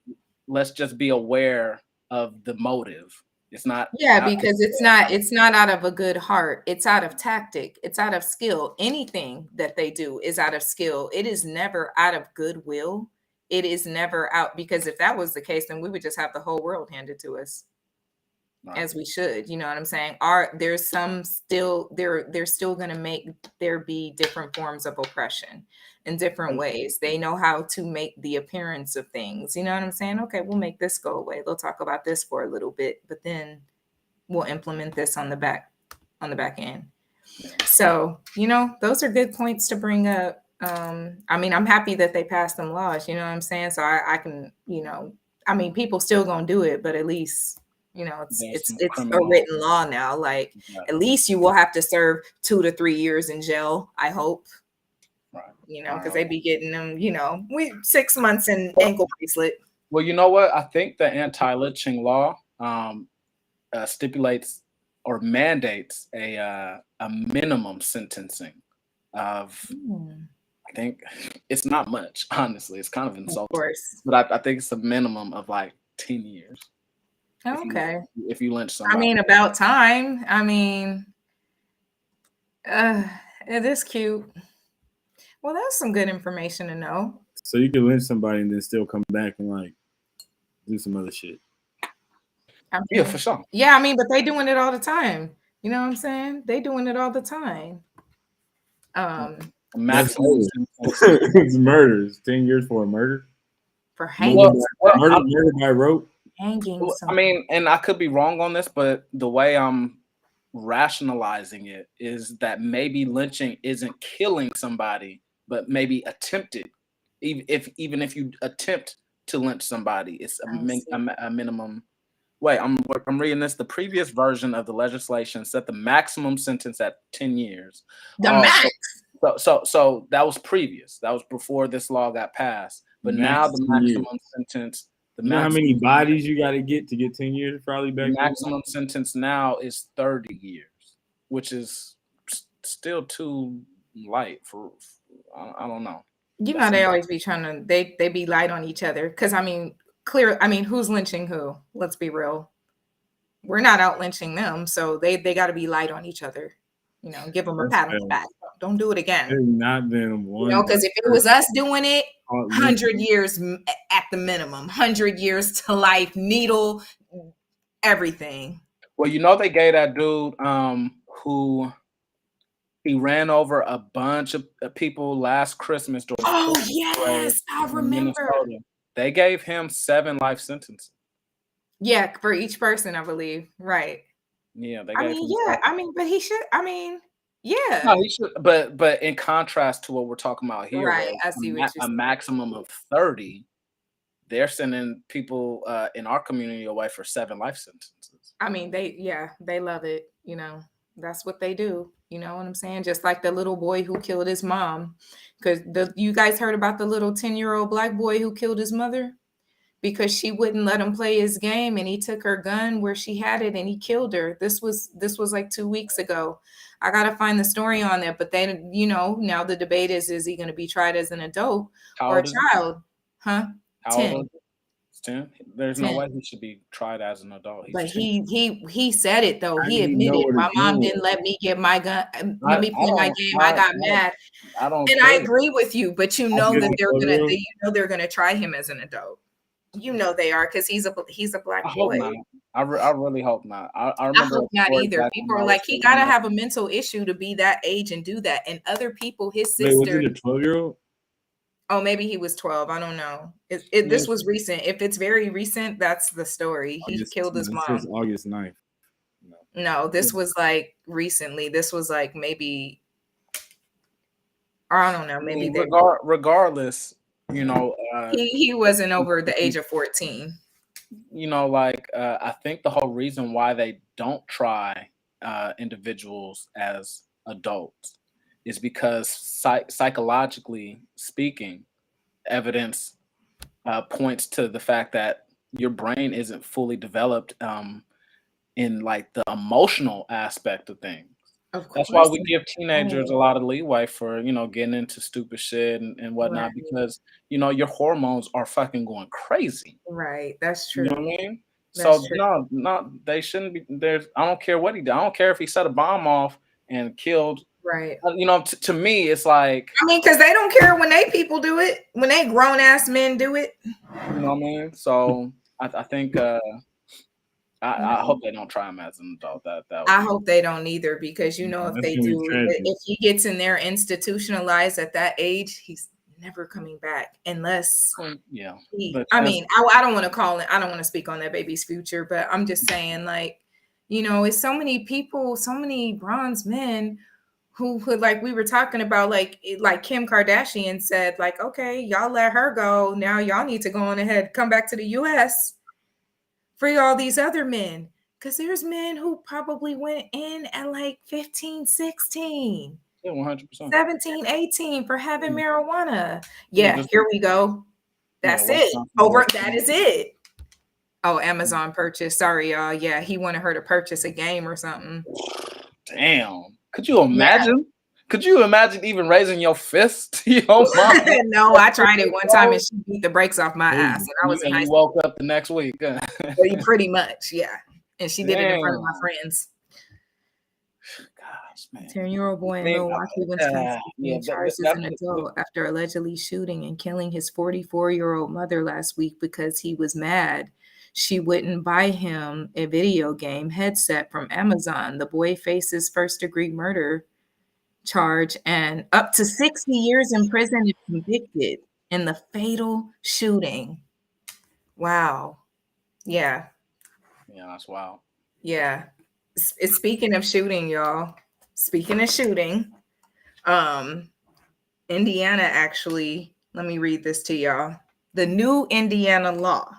let's just be aware of the motive. It's not. Yeah, because it's not out of a good heart. It's out of tactic. It's out of skill. Anything that they do is out of skill. It is never out of goodwill. It is never out, because if that was the case, then we would just have the whole world handed to us. Right. As we should, you know what I'm saying? There's some still they're still going to make there be different forms of oppression in different ways. They know how to make the appearance of things. You know what I'm saying? Okay, we'll make this go away. They'll talk about this for a little bit, but then we'll implement this on the back end. So, those are good points to bring up. I mean, I'm happy that they passed them laws, you know what I'm saying? So I can, I mean, people still gonna do it, but at least it's a written law now. Like, at least you will have to serve 2 to 3 years in jail, I hope. Right. Because they be getting them, 6 months in ankle bracelet. Well, you know what? I think the anti-lynching law stipulates or mandates a minimum sentencing of. I think it's not much, honestly. It's kind of insulting. Of course. But I think it's a minimum of like 10 years. Okay. If you lynch somebody. I mean, about time. I mean, it is cute. Well, that's some good information to know. So you can lynch somebody and then still come back and like do some other shit. Yeah, for sure. Yeah, I mean, but they doing it all the time. You know what I'm saying? They doing it all the time. Maximum it's murder. It's 10 years for a murder. For hanging. Murder by rope. Hanging. I mean, and I could be wrong on this, but the way I'm rationalizing it is that maybe lynching isn't killing somebody, but maybe attempted. Even if you attempt to lynch somebody, it's a minimum. Wait, I'm reading this. The previous version of the legislation set the maximum sentence at 10 years. The max. So that was previous. That was before this law got passed. But now Max the 10 years. maximum sentence, You know how many bodies you got to get 10 years probably back the then? maximum sentence now is 30 years, which is still too light for I don't know. You know, they always be trying to they be light on each other. Because I mean, who's lynching who? Let's be real. We're not out lynching them, so they got to be light on each other. You know, give them a pat on the back. Don't do it again. There's not been one. You know, because if it was us doing it, 100 years at the minimum, 100 years to life, needle, everything. Well, you know, they gave that dude who he ran over a bunch of people last Christmas. Oh yes, I remember. They gave him 7 life sentences. Yeah, for each person, I believe. Right. Yeah, they I gave mean, him yeah. 7. I mean, but he should. I mean, yeah. No, he should. But in contrast to what we're talking about here, right? I see what you're a maximum of 30. They're sending people in our community away for 7 life sentences. I mean, they love it. You know, that's what they do. You know what I'm saying? Just like the little boy who killed his mom. Because you guys heard about the little 10-year-old black boy who killed his mother because she wouldn't let him play his game, and he took her gun where she had it and he killed her. This was like 2 weeks ago. I gotta find the story on it, but then, you know, now the debate is he going to be tried as an adult or a child? Huh? How 10. old? 10. There's 10. no way he should be tried as an adult. But he said it though. He didn't admitted know what my to mom do. didn't let me get my gun. Let me play my game. I got mad. I don't. And I agree with you, but you know that didn't they're gonna try him as an adult. You know they are, because he's a black I hope boy. not. I really hope not. I I remember hope not either. People are like, he gotta have a mental issue to be that age and do that. And other people, his Wait, was sister. it a 12-year-old? Oh, maybe he was 12. I don't know. This was recent. If it's very recent, that's the story. He killed his mom. This was August 9th. No, this was like recently. This was like maybe, I don't know. Maybe regardless, you know, he wasn't over the age of 14. You know, like I think the whole reason why they don't try individuals as adults is because psychologically speaking, evidence points to the fact that your brain isn't fully developed in like the emotional aspect of things. Of course. That's why we give teenagers a lot of leeway for, you know, getting into stupid shit and whatnot, Right. because, you know, your hormones are fucking going crazy. Right. That's true. You know what I mean? That's So true. no, they shouldn't be. I don't care what he did. I don't care if he set a bomb off and killed. Right. You know, to me, it's like, I mean, because they don't care when they people do it, when they grown ass men do it. you know what I mean? So I think I hope they don't try him as an adult. I hope they don't either, because you know, if they do, if he gets in there institutionalized at that age, he's never coming back unless yeah. I mean, I don't want to call it. I don't want to speak on that baby's future, but I'm just saying, like, you know, it's so many people, so many bronze men who like we were talking about, like Kim Kardashian said, like, okay, y'all let her go. Now y'all need to go on ahead, come back to the US, free all these other men. Because there's men who probably went in at like 15, 16. Yeah, 100%. 17, 18 for having marijuana. Yeah, here we go. That's it. That is it. Oh, Amazon purchase. Sorry, y'all. Yeah, he wanted her to purchase a game or something. Damn. Could you imagine? Yeah. Could you imagine even raising your fist to your mom? No, I tried it one time and she beat the brakes off my ass. And I was in high school. Woke up the next week. Pretty much, yeah. And she did it in front of my friends. Gosh, man. 10-year-old boy in Milwaukee, Wisconsin, being charged as an adult after allegedly shooting and killing his 44-year-old mother last week because he was mad she wouldn't buy him a video game headset from Amazon. The boy faces first-degree murder charge and up to 60 years in prison if convicted in the fatal shooting. Wow. Yeah. Yeah, that's wild. Yeah. It's speaking of shooting, y'all. Speaking of shooting, Indiana actually, let me read this to y'all. The new Indiana law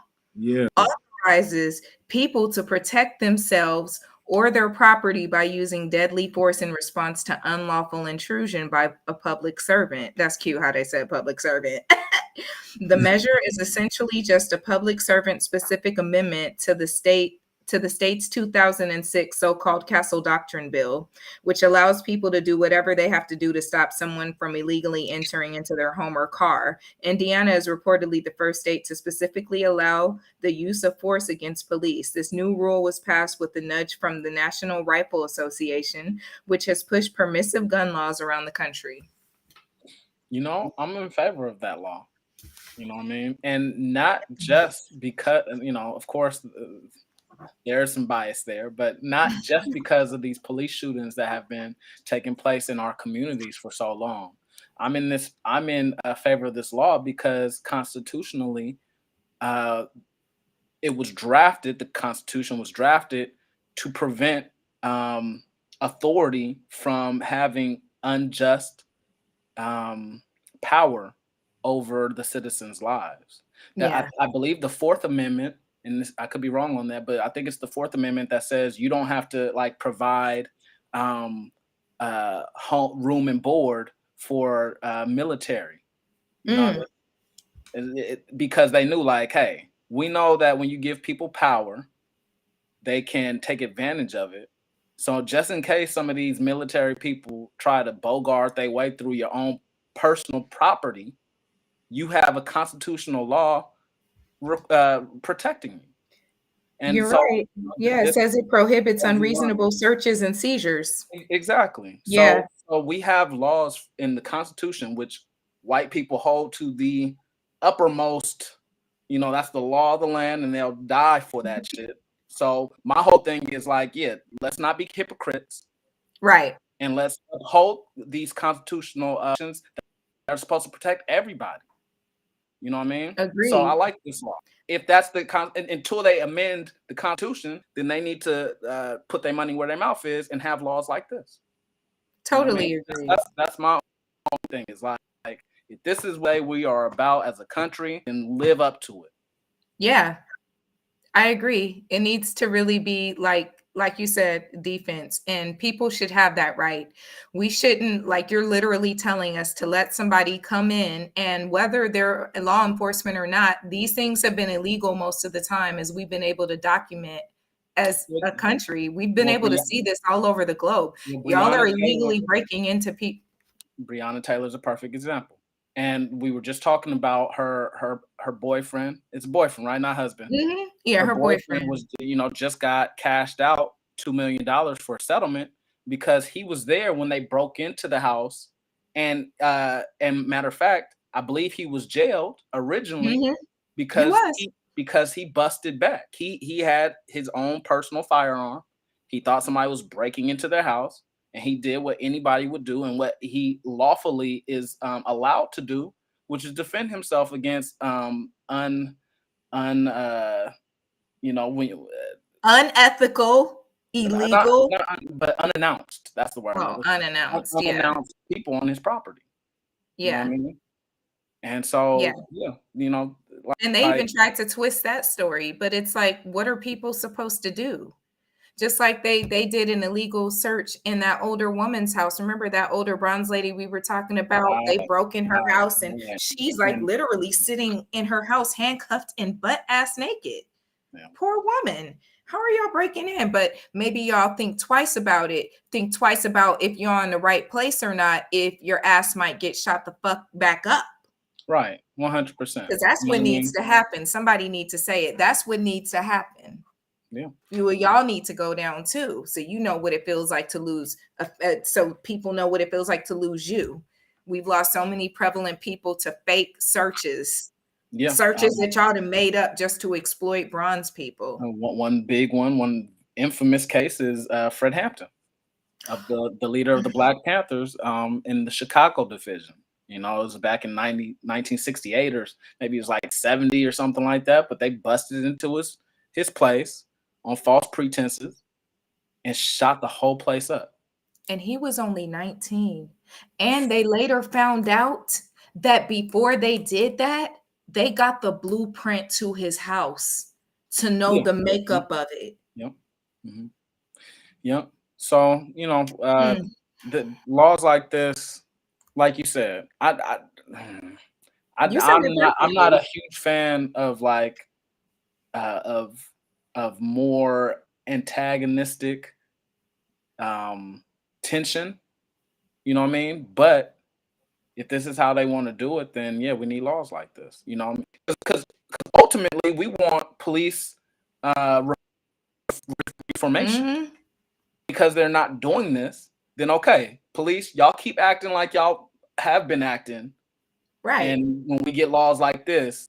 authorizes people to protect themselves or their property by using deadly force in response to unlawful intrusion by a public servant. That's cute how they said public servant. The measure is essentially just a public servant specific amendment to the state's 2006 so-called Castle Doctrine bill, which allows people to do whatever they have to do to stop someone from illegally entering into their home or car. Indiana is reportedly the first state to specifically allow the use of force against police. This new rule was passed with a nudge from the National Rifle Association, which has pushed permissive gun laws around the country. You know, I'm in favor of that law. You know what I mean? And not just because, you know, of course, there's some bias there, but not just because of these police shootings that have been taking place in our communities for so long. I'm in favor of this law because constitutionally, it was drafted. The Constitution was drafted to prevent authority from having unjust power over the citizens' lives. Yeah. I believe the Fourth Amendment, and I could be wrong on that, but I think it's the Fourth Amendment that says you don't have to like provide home, room and board for military. You know, because they knew like, hey, we know that when you give people power, they can take advantage of it. So just in case some of these military people try to bogart their way through your own personal property, you have a constitutional law protecting you. And you're right. Yeah, it says it prohibits unreasonable searches and seizures. Exactly. Yeah. So we have laws in the Constitution which white people hold to the uppermost, you know, that's the law of the land, and they'll die for that shit. So my whole thing is like, yeah, let's not be hypocrites. Right. And let's uphold these constitutional actions that are supposed to protect everybody. You know what I mean? Agreed. So I like this law. If that's until they amend the Constitution, then they need to put their money where their mouth is and have laws like this. Totally you know what I mean? agree. That's my own thing. Is like if this is what we are about as a country, then live up to it. Yeah, I agree. It needs to really be like you said, defense, and people should have that right. We shouldn't, like you're literally telling us to let somebody come in, and whether they're law enforcement or not, these things have been illegal most of the time, as we've been able to document as a country. We've been able to see this all over the globe. Y'all are illegally breaking into people. Breonna Taylor's a perfect example. And we were just talking about her boyfriend. It's a boyfriend, right? Not husband. Mm-hmm. Yeah, her boyfriend was, you know, just got cashed out $2 million for a settlement because he was there when they broke into the house. And matter of fact, I believe he was jailed originally because he busted back. He had his own personal firearm. He thought somebody was breaking into their house. And he did what anybody would do and what he lawfully is allowed to do, which is defend himself against unethical, illegal, but unannounced. That's the word. Oh, unannounced. Unannounced people on his property. Yeah. You know what I mean? And so, you know. And they even tried to twist that story, but it's like, what are people supposed to do? Just like they did an illegal search in that older woman's house. Remember that older bronze lady we were talking about? They broke in her house, and she's like literally sitting in her house, handcuffed and butt ass naked. Yeah. Poor woman. How are y'all breaking in? But maybe y'all think twice about it. Think twice about if you're in the right place or not, if your ass might get shot the fuck back up. Right. 100%. Because that's what needs to happen. Somebody needs to say it. That's what needs to happen. Yeah, y'all need to go down too, so you know what it feels like to lose. So people know what it feels like to lose you. We've lost so many prevalent people to fake searches. Yeah, searches that y'all have made up just to exploit bronze people. One big one infamous case is Fred Hampton, of the leader of the Black Panthers in the Chicago division. You know, it was back in 1968 or maybe it was like 70 or something like that. But they busted into his place on false pretenses and shot the whole place up. And he was only 19. And they later found out that before they did that, they got the blueprint to his house to know the makeup of it. Yep. Mm-hmm. Yep. So, you know, the laws like this, like you said, I You said it I'm not perfectly. a huge fan of like of more antagonistic tension. You know what I mean? But if this is how they want to do it, then yeah, we need laws like this. You know, because ultimately we want police reformation. Mhm. Because they're not doing this, then okay, police, y'all keep acting like y'all have been acting. Right. And when we get laws like this,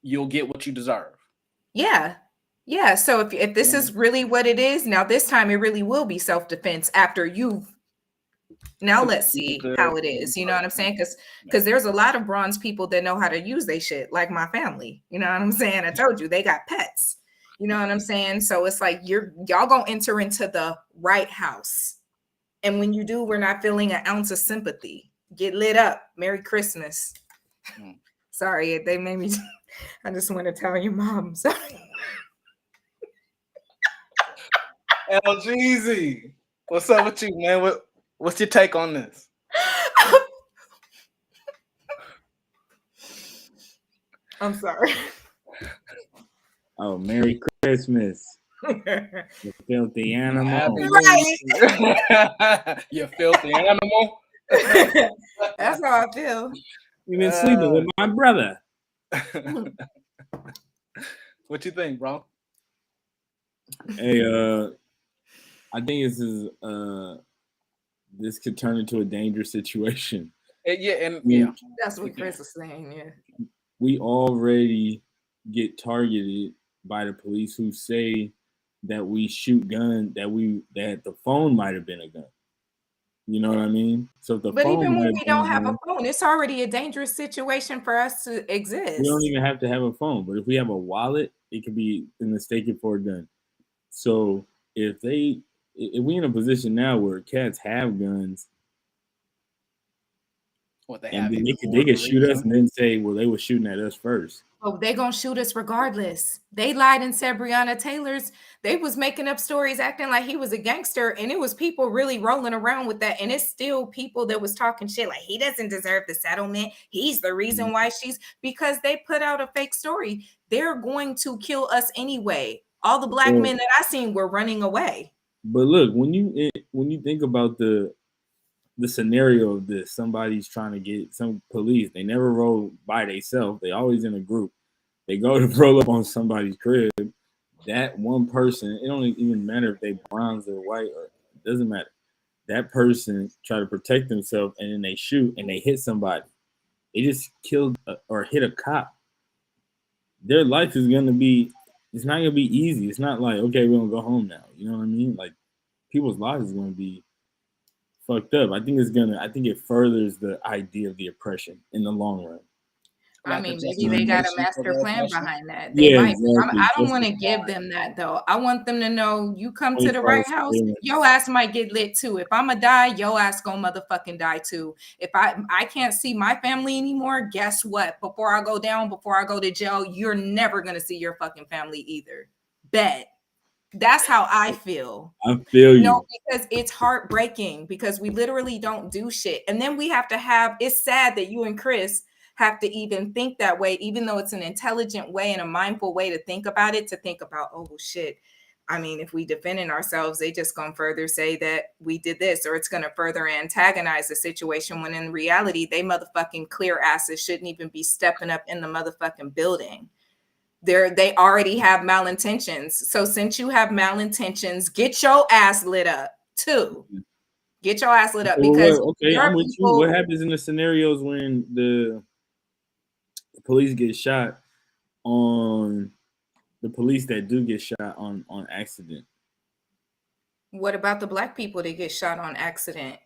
you'll get what you deserve. Yeah. Yeah. So if this is really what it is, now this time it really will be self-defense after you've now let's see how it is. You know what I'm saying? Because there's a lot of bronze people that know how to use their shit, like my family. You know what I'm saying? I told you they got pets. You know what I'm saying? So it's like y'all gonna enter into the right house. And when you do, we're not feeling an ounce of sympathy. Get lit up. Merry Christmas. Sorry, they made me. I just want to tell your mom. Sorry. LGZ, what's up with you, man? What's your take on this? I'm sorry. Oh, Merry Christmas. You filthy animal. Right. You filthy animal. That's how I feel. You've been sleeping with my brother. What you think, bro? Hey, I think this could turn into a dangerous situation. That's what Chris was saying. Yeah, we already get targeted by the police who say that we shoot guns, that the phone might have been a gun. You know what I mean? So if the but phone even when might we don't have a phone, it's already a dangerous situation for us to exist. We don't even have to have a phone, but if we have a wallet, it could be mistaken for a gun. So if we in a position now where cats have guns, and then they could shoot us and then say, well, they were shooting at us first. Oh, they gonna shoot us regardless. They lied and said Breonna Taylor's. They was making up stories, acting like he was a gangster, and it was people really rolling around with that. And it's still people that was talking shit like he doesn't deserve the settlement. He's the reason why because they put out a fake story. They're going to kill us anyway. All the black men that I seen were running away. But look, when you think about the scenario of this, somebody's trying to get some police. They never roll by themselves. They always in a group. They go to roll up on somebody's crib. That one person, it don't even matter if they bronze or white, or it doesn't matter. That person try to protect themselves, and then they shoot and they hit somebody. They just killed or hit a cop. Their life is gonna be. It's not gonna be easy. It's not like, okay, we're gonna go home now. You know what I mean? Like, people's lives is gonna be fucked up. I think it furthers the idea of the oppression in the long run. I mean, maybe they got a master plan behind that. Exactly. I don't want to give them that though. I want them to know you come to the right house, your ass might get lit too. If I'ma die, your ass gonna motherfucking die too. If I can't see my family anymore, guess what? Before I go to jail, you're never gonna see your fucking family either. Bet. That's how I feel. I feel you. No, because it's heartbreaking because we literally don't do shit. And then we have to it's sad that you and Chris have to even think that way, even though it's an intelligent way and a mindful way to think about it, oh shit. I mean, if we defending ourselves, they just gonna further say that we did this, or it's gonna further antagonize the situation when in reality, they motherfucking clear asses shouldn't even be stepping up in the motherfucking building. They already have malintentions. So since you have malintentions, get your ass lit up too. Get your ass lit up because I'm with you. What happens in the scenarios when the police get shot on the police that do get shot on accident? What about the black people that get shot on accident?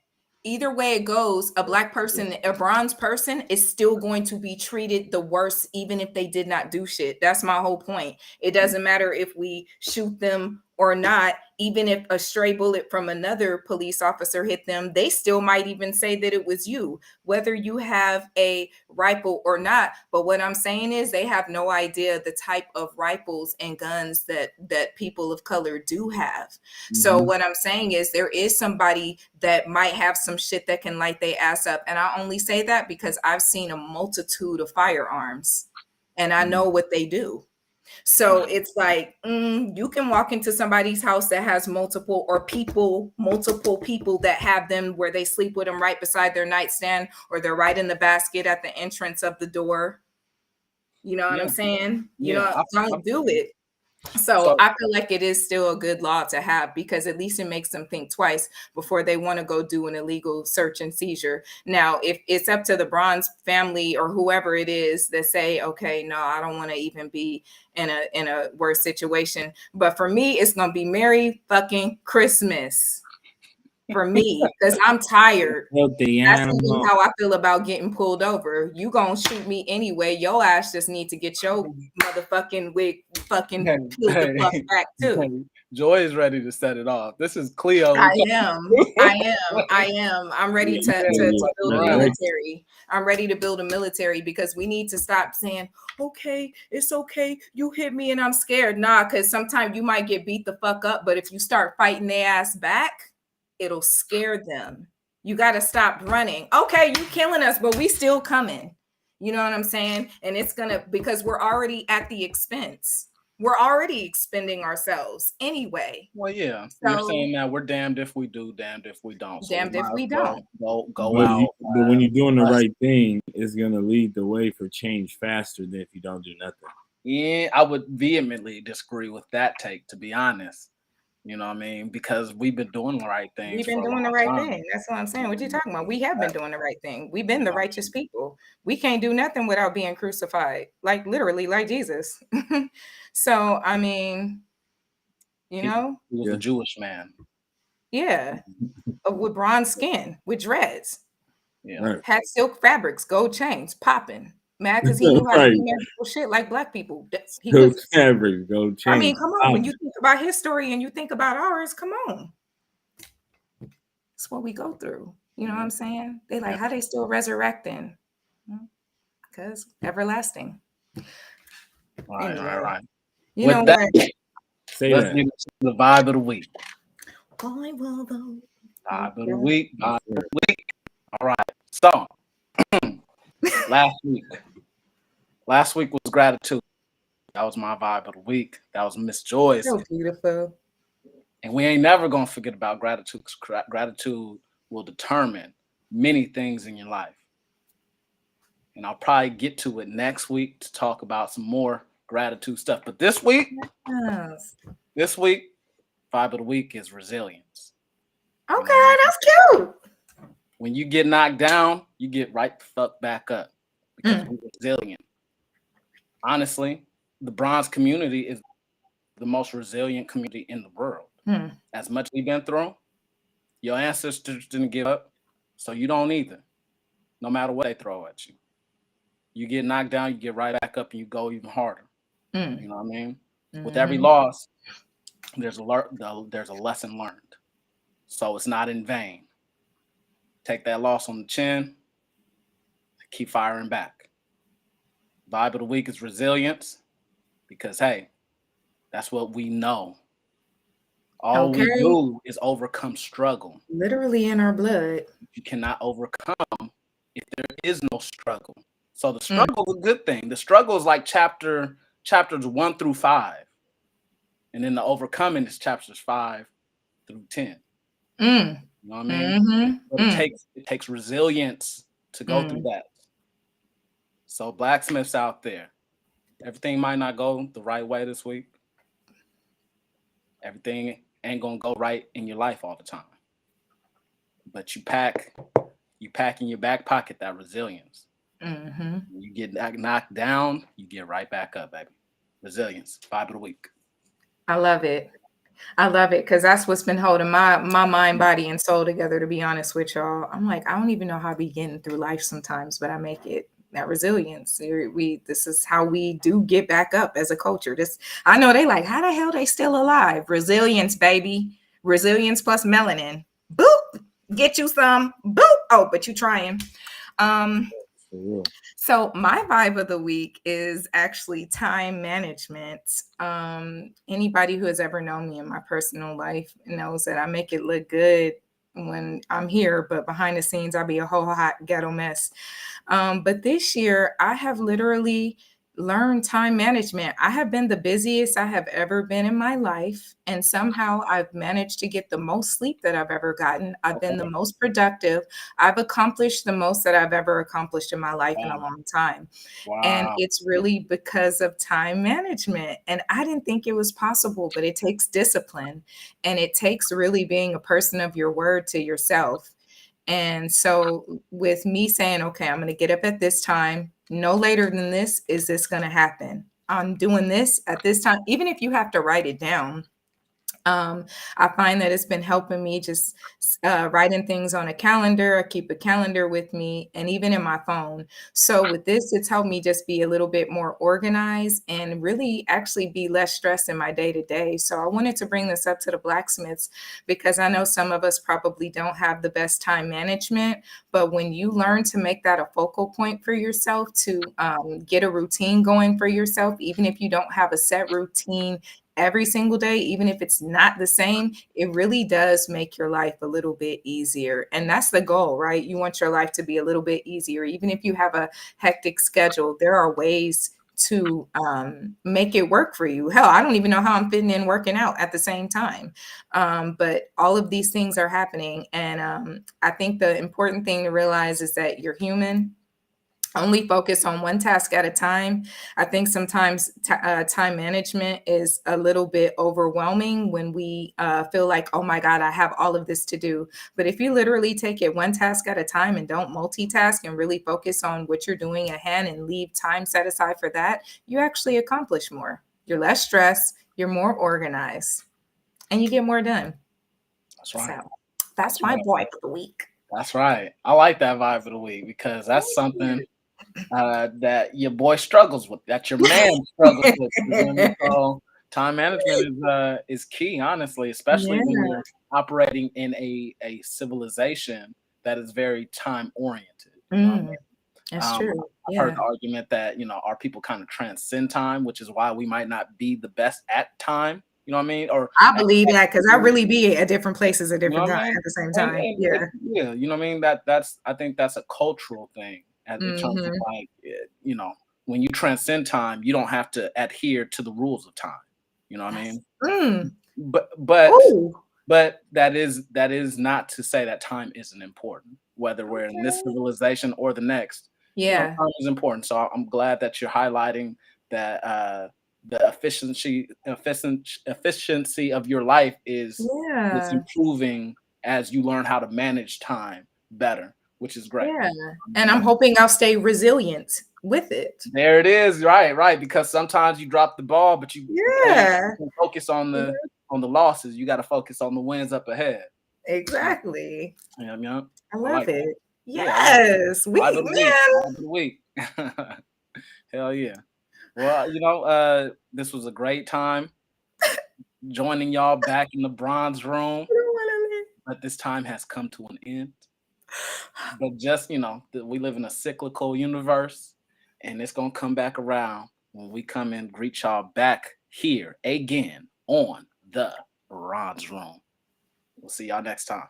Either way it goes, a black person, a bronze person is still going to be treated the worst, even if they did not do shit. That's my whole point. It doesn't matter if we shoot them or not. even if a stray bullet from another police officer hit them, they still might even say that it was you, whether you have a rifle or not. But what I'm saying is they have no idea the type of rifles and guns that people of color do have. Mm-hmm. So what I'm saying is there is somebody that might have some shit that can light their ass up. And I only say that because I've seen a multitude of firearms and I know what they do. So it's like, you can walk into somebody's house that has multiple people that have them where they sleep with them right beside their nightstand, or they're right in the basket at the entrance of the door. You know what I'm saying? You know, don't do it. So I feel like it is still a good law to have, because at least it makes them think twice before they want to go do an illegal search and seizure. Now, if it's up to the Bronze family or whoever it is that say, okay, no, I don't want to even be in a worse situation. But for me, it's going to be Merry fucking Christmas. For me, because I'm tired. That's how I feel about getting pulled over. You gonna shoot me anyway. Your ass just need to get your motherfucking wig fucking peeled the fuck back too. Joy is ready to set it off. This is Cleo. I am. I'm ready to build a military. I'm ready to build a military, because we need to stop saying, okay, it's okay, you hit me and I'm scared. Nah, because sometimes you might get beat the fuck up, but if you start fighting their ass back, it'll scare them. You got to stop running. Okay, you killing us, but we still coming. You know what I'm saying? And it's because we're already at the expense. We're already expending ourselves anyway. Well, yeah. So, you're saying that we're damned if we do, damned if we don't. So damned if we don't. Go out. But when you're doing the right thing, it's going to lead the way for change faster than if you don't do nothing. Yeah, I would vehemently disagree with that take, to be honest. You know what I mean? Because we've been doing the right thing. We've been doing the right thing. That's what I'm saying. What you talking about? We have been doing the right thing. We've been the righteous people. We can't do nothing without being crucified, like literally, like Jesus. So, I mean, you know, he was a Jewish man. Yeah, with bronze skin, with dreads. Yeah, right. Had silk fabrics, gold chains, popping. Mad because he knew how to do magical shit like black people. Silk fabrics, gold chains. I mean, come on. When you think about his story and you think about ours, come on. It's what we go through. You know what I'm saying? They like, how they still resurrecting? Because everlasting. Right. You know what? Let's get into the vibe of the week. Vibe of the week. All right. So, last week was gratitude. That was my vibe of the week. That was Miss Joyce. So beautiful. And we ain't never gonna forget about gratitude. Gratitude will determine many things in your life. And I'll probably get to it next week to talk about some more gratitude stuff. But this week, vibe of the week is resilience. Okay, that's cute. When you get knocked down, you get right the fuck back up, because we're resilient. Honestly, the bronze community is the most resilient community in the world. As much as we've been through, your ancestors didn't give up, so you don't either. No matter what they throw at you, you get knocked down, you get right back up, and you go even harder. You know what I mean? With every loss, there's a lesson learned, so it's not in vain. Take that loss on the chin, keep firing back. Vibe of the week is resilience, because hey, that's what we know. All we do is overcome struggle. Literally in our blood. You cannot overcome if there is no struggle. So the struggle is a good thing. The struggle is like chapters 1 through 5. And then the overcoming is chapters 5 through 10. You know what I mean? But it takes resilience to go through that. So blacksmiths out there, everything might not go the right way this week. Everything ain't gonna go right in your life all the time. But you pack in your back pocket that resilience. When you get knocked down, you get right back up, baby. Resilience, vibe of the week. I love it. Because that's what's been holding my mind, body, and soul together, to be honest with y'all. I'm like, I don't even know how I be getting through life sometimes, but I make it. that resilience. This is how we do get back up as a culture. I know they like, how the hell they still alive? Resilience, baby. Resilience plus melanin. Boop. Get you some. Boop. Oh, but you trying. So my vibe of the week is actually time management. Anybody who has ever known me in my personal life knows that I make it look good when I'm here, but behind the scenes, I'll be a whole hot ghetto mess. But this year, I have literally learned time management. I have been the busiest I have ever been in my life, and somehow I've managed to get the most sleep that I've ever gotten. I've been the most productive. I've accomplished the most that I've ever accomplished in my life in a long time. And it's really because of time management. And I didn't think it was possible, but it takes discipline, and it takes really being a person of your word to yourself. And so with me saying, okay, I'm going to get up at this time, no later than this, is this going to happen? I'm doing this at this time, even if you have to write it down. I find that it's been helping me just writing things on a calendar. I keep a calendar with me and even in my phone. So with this, it's helped me just be a little bit more organized and really actually be less stressed in my day to day. So I wanted to bring this up to the Blacksmiths because I know some of us probably don't have the best time management, but when you learn to make that a focal point for yourself, to get a routine going for yourself, even if you don't have a set routine every single day, even if it's not the same, it really does make your life a little bit easier. And that's the goal, right? You want your life to be a little bit easier. Even if you have a hectic schedule, there are ways to make it work for you. Hell, I don't even know how I'm fitting in working out at the same time. But all of these things are happening. And I think the important thing to realize is that you're human. Only focus on one task at a time. I think sometimes time management is a little bit overwhelming when we feel like, oh my God, I have all of this to do. But if you literally take it one task at a time and don't multitask and really focus on what you're doing at hand and leave time set aside for that, you actually accomplish more. You're less stressed, you're more organized, and you get more done. That's right. So that's my vibe of the week. That's right. I like that vibe of the week because that's something that your boy struggles with, that your man struggles with. So time management is key, honestly, especially when you're operating in a civilization that is very time oriented. You know what I mean? That's true. I've heard the argument that, our people kind of transcend time, which is why we might not be the best at time. You know what I mean? Or I believe that because I really be at different places at different times at the same time. Yeah, you know what I mean? I think that's a cultural thing in terms of like, when you transcend time, you don't have to adhere to the rules of time. You know what I mean? But that is not to say that time isn't important, whether we're in this civilization or the next. Time is important. So I'm glad that you're highlighting that the efficiency of your life is improving as you learn how to manage time better, which is great. And I'm hoping I'll stay resilient with it. There it is. Right. Because sometimes you drop the ball, but you can't focus on the losses. You got to focus on the wins up ahead. Exactly. I love it. Yes. Week. Hell yeah. Well, this was a great time joining y'all back in the bronze room, but this time has come to an end. But just, we live in a cyclical universe, and it's going to come back around when we come and greet y'all back here again on the bronze room. We'll see y'all next time.